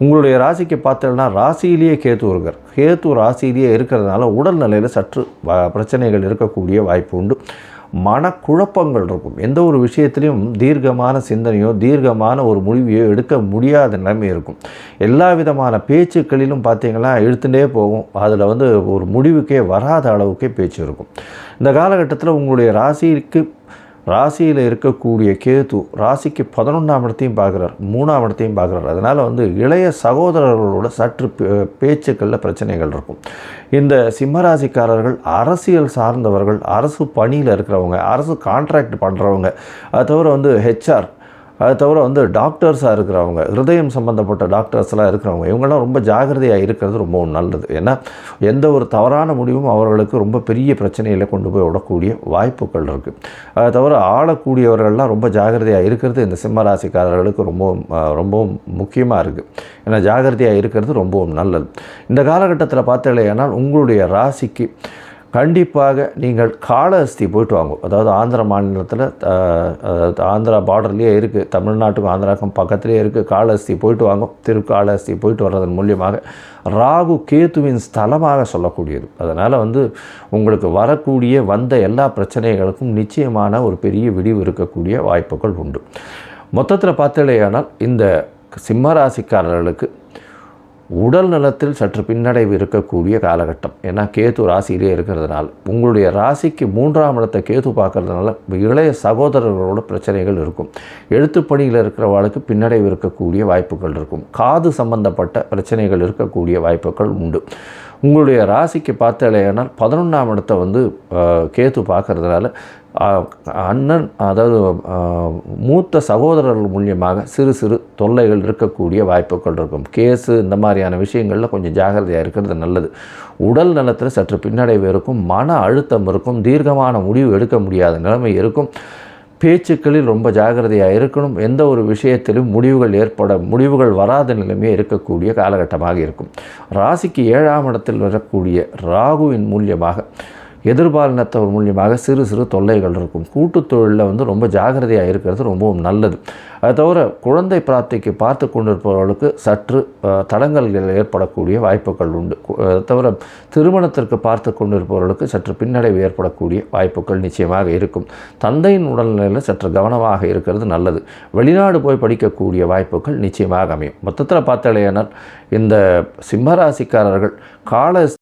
Speaker 1: உங்களுடைய ராசிக்கு பார்த்தோம்னா ராசியிலேயே கேத்து இருக்கார். கேத்து ராசியிலேயே இருக்கிறதுனால உடல்நிலையில் சற்று பிரச்சனைகள் இருக்கக்கூடிய வாய்ப்பு உண்டு. மனக்குழப்பங்கள் இருக்கும். எந்த ஒரு விஷயத்திலையும் தீர்க்கமான சிந்தனையோ தீர்க்கமான ஒரு முடிவையோ எடுக்க முடியாத நிலைமை இருக்கும். எல்லா விதமான பேச்சுக்களிலும் பார்த்தீங்கன்னா இழுத்துட்டே போகும். அதில் ஒரு முடிவுக்கே வராத அளவுக்கே பேச்சு இருக்கும். இந்த காலகட்டத்தில் உங்களுடைய ராசியில் இருக்கக்கூடிய கேது ராசிக்கு 11ஆம் இடத்தையும் பார்க்குறார், 3ஆம் இடத்தையும் பார்க்குறார். அதனால் இளைய சகோதரர்களோட சற்று பேச்சுக்களில் பிரச்சனைகள் இருக்கும். இந்த சிம்மராசிக்காரர்கள் அரசியல் சார்ந்தவர்கள், அரசு பணியில் இருக்கிறவங்க, அரசு கான்ட்ராக்ட் பண்ணுறவங்க, அது தவிர ஹெச்ஆர், அது தவிர டாக்டர்ஸாக இருக்கிறவங்க, ஹிருதயம் சம்மந்தப்பட்ட டாக்டர்ஸ்லாம் இருக்கிறவங்க, இவங்கெல்லாம் ரொம்ப ஜாகிரதையாக இருக்கிறது ரொம்பவும் நல்லது. ஏன்னா எந்த ஒரு தவறான முடிவும் அவர்களுக்கு ரொம்ப பெரிய பிரச்சனையில் கொண்டு போய் விடக்கூடிய வாய்ப்புகள் இருக்குது. அது தவிர ஆளக்கூடியவர்கள்லாம் ரொம்ப ஜாகிரதையாக இருக்கிறது இந்த சிம்மராசிக்காரர்களுக்கு ரொம்பவும் முக்கியமாக இருக்குது. ஏன்னா ஜாகிரதையாக இருக்கிறது ரொம்பவும் நல்லது. இந்த காலகட்டத்தில் பார்த்தீங்கன்னா உங்களுடைய ராசிக்கு கண்டிப்பாக நீங்கள் காளஹஸ்தி போயிட்டு வாங்க. அதாவது ஆந்திர மாநிலத்தில், ஆந்திரா பார்டர்லேயே இருக்குது, தமிழ்நாட்டுக்கும் ஆந்திராவுக்கும் பக்கத்துலேயே இருக்குது. காளஹஸ்தி போயிட்டு வாங்க. திருக்காளஹஸ்தி போயிட்டு வர்றதன் மூலியமாக ராகு கேத்துவின் ஸ்தலமாக சொல்லக்கூடியது. அதனால் உங்களுக்கு வந்த எல்லா பிரச்சனைகளுக்கும் நிச்சயமான ஒரு பெரிய விடிவு இருக்கக்கூடிய வாய்ப்புகள் உண்டு. மொத்தத்தில் பார்த்தலையானால் இந்த சிம்மராசிக்காரர்களுக்கு உடல் நலத்தில் சற்று பின்னடைவு இருக்கக்கூடிய காலகட்டம். ஏன்னா கேது ராசியிலே இருக்கிறதுனால உங்களுடைய ராசிக்கு 3ஆம் இடத்தை கேது பார்க்கறதுனால இளைய சகோதரர்களோட பிரச்சனைகள் இருக்கும். எழுத்துப்பணியில் இருக்கிறவர்களுக்கு பின்னடைவு இருக்கக்கூடிய வாய்ப்புகள் இருக்கும். காது சம்பந்தப்பட்ட பிரச்சனைகள் இருக்கக்கூடிய வாய்ப்புகள் உண்டு. உங்களுடைய ராசிக்கு பார்த்தலையானால் 11ஆம் இடத்தை கேது பார்க்கறதுனால அண்ணன், அதாவது மூத்த சகோதரர்கள் மூலியமாக சிறு தொல்லைகள் இருக்கக்கூடிய வாய்ப்புகள் இருக்கும். கேஸு இந்த மாதிரியான விஷயங்களில் கொஞ்சம் ஜாகிரதையாக இருக்கிறது நல்லது. உடல் நலத்தில் சற்று பின்னடைவு இருக்கும். மன அழுத்தம் இருக்கும். தீர்க்கமான முடிவு எடுக்க முடியாத நிலைமை இருக்கும். பேச்சுக்களில் ரொம்ப ஜாகிரதையாக இருக்கணும். எந்த ஒரு விஷயத்திலும் முடிவுகள் வராத நிலைமையே இருக்கக்கூடிய காலகட்டமாக இருக்கும். ராசிக்கு 7ஆம் இடத்தில் வரக்கூடிய ராகுவின் மூலியமாக எதிர்பாலினத்தவர் மூலியமாக சிறு தொல்லைகள் இருக்கும். கூட்டுத் தொழிலில் ரொம்ப ஜாகிரதையாக இருக்கிறது ரொம்பவும் நல்லது. அது தவிர குழந்தை பிராப்திக்கு பார்த்து கொண்டிருப்பவர்களுக்கு சற்று தடங்கல்கள் ஏற்படக்கூடிய வாய்ப்புகள் உண்டு. அது தவிர திருமணத்திற்கு பார்த்து கொண்டிருப்பவர்களுக்கு சற்று பின்னடைவு ஏற்படக்கூடிய வாய்ப்புகள் நிச்சயமாக இருக்கும். தந்தையின் உடல்நிலையில் சற்று கவனமாக இருக்கிறது நல்லது. வெளிநாடு போய் படிக்கக்கூடிய வாய்ப்புகள் நிச்சயமாக அமையும். மொத்தத்தில் பார்த்தாலேயானால் இந்த சிம்மராசிக்காரர்கள்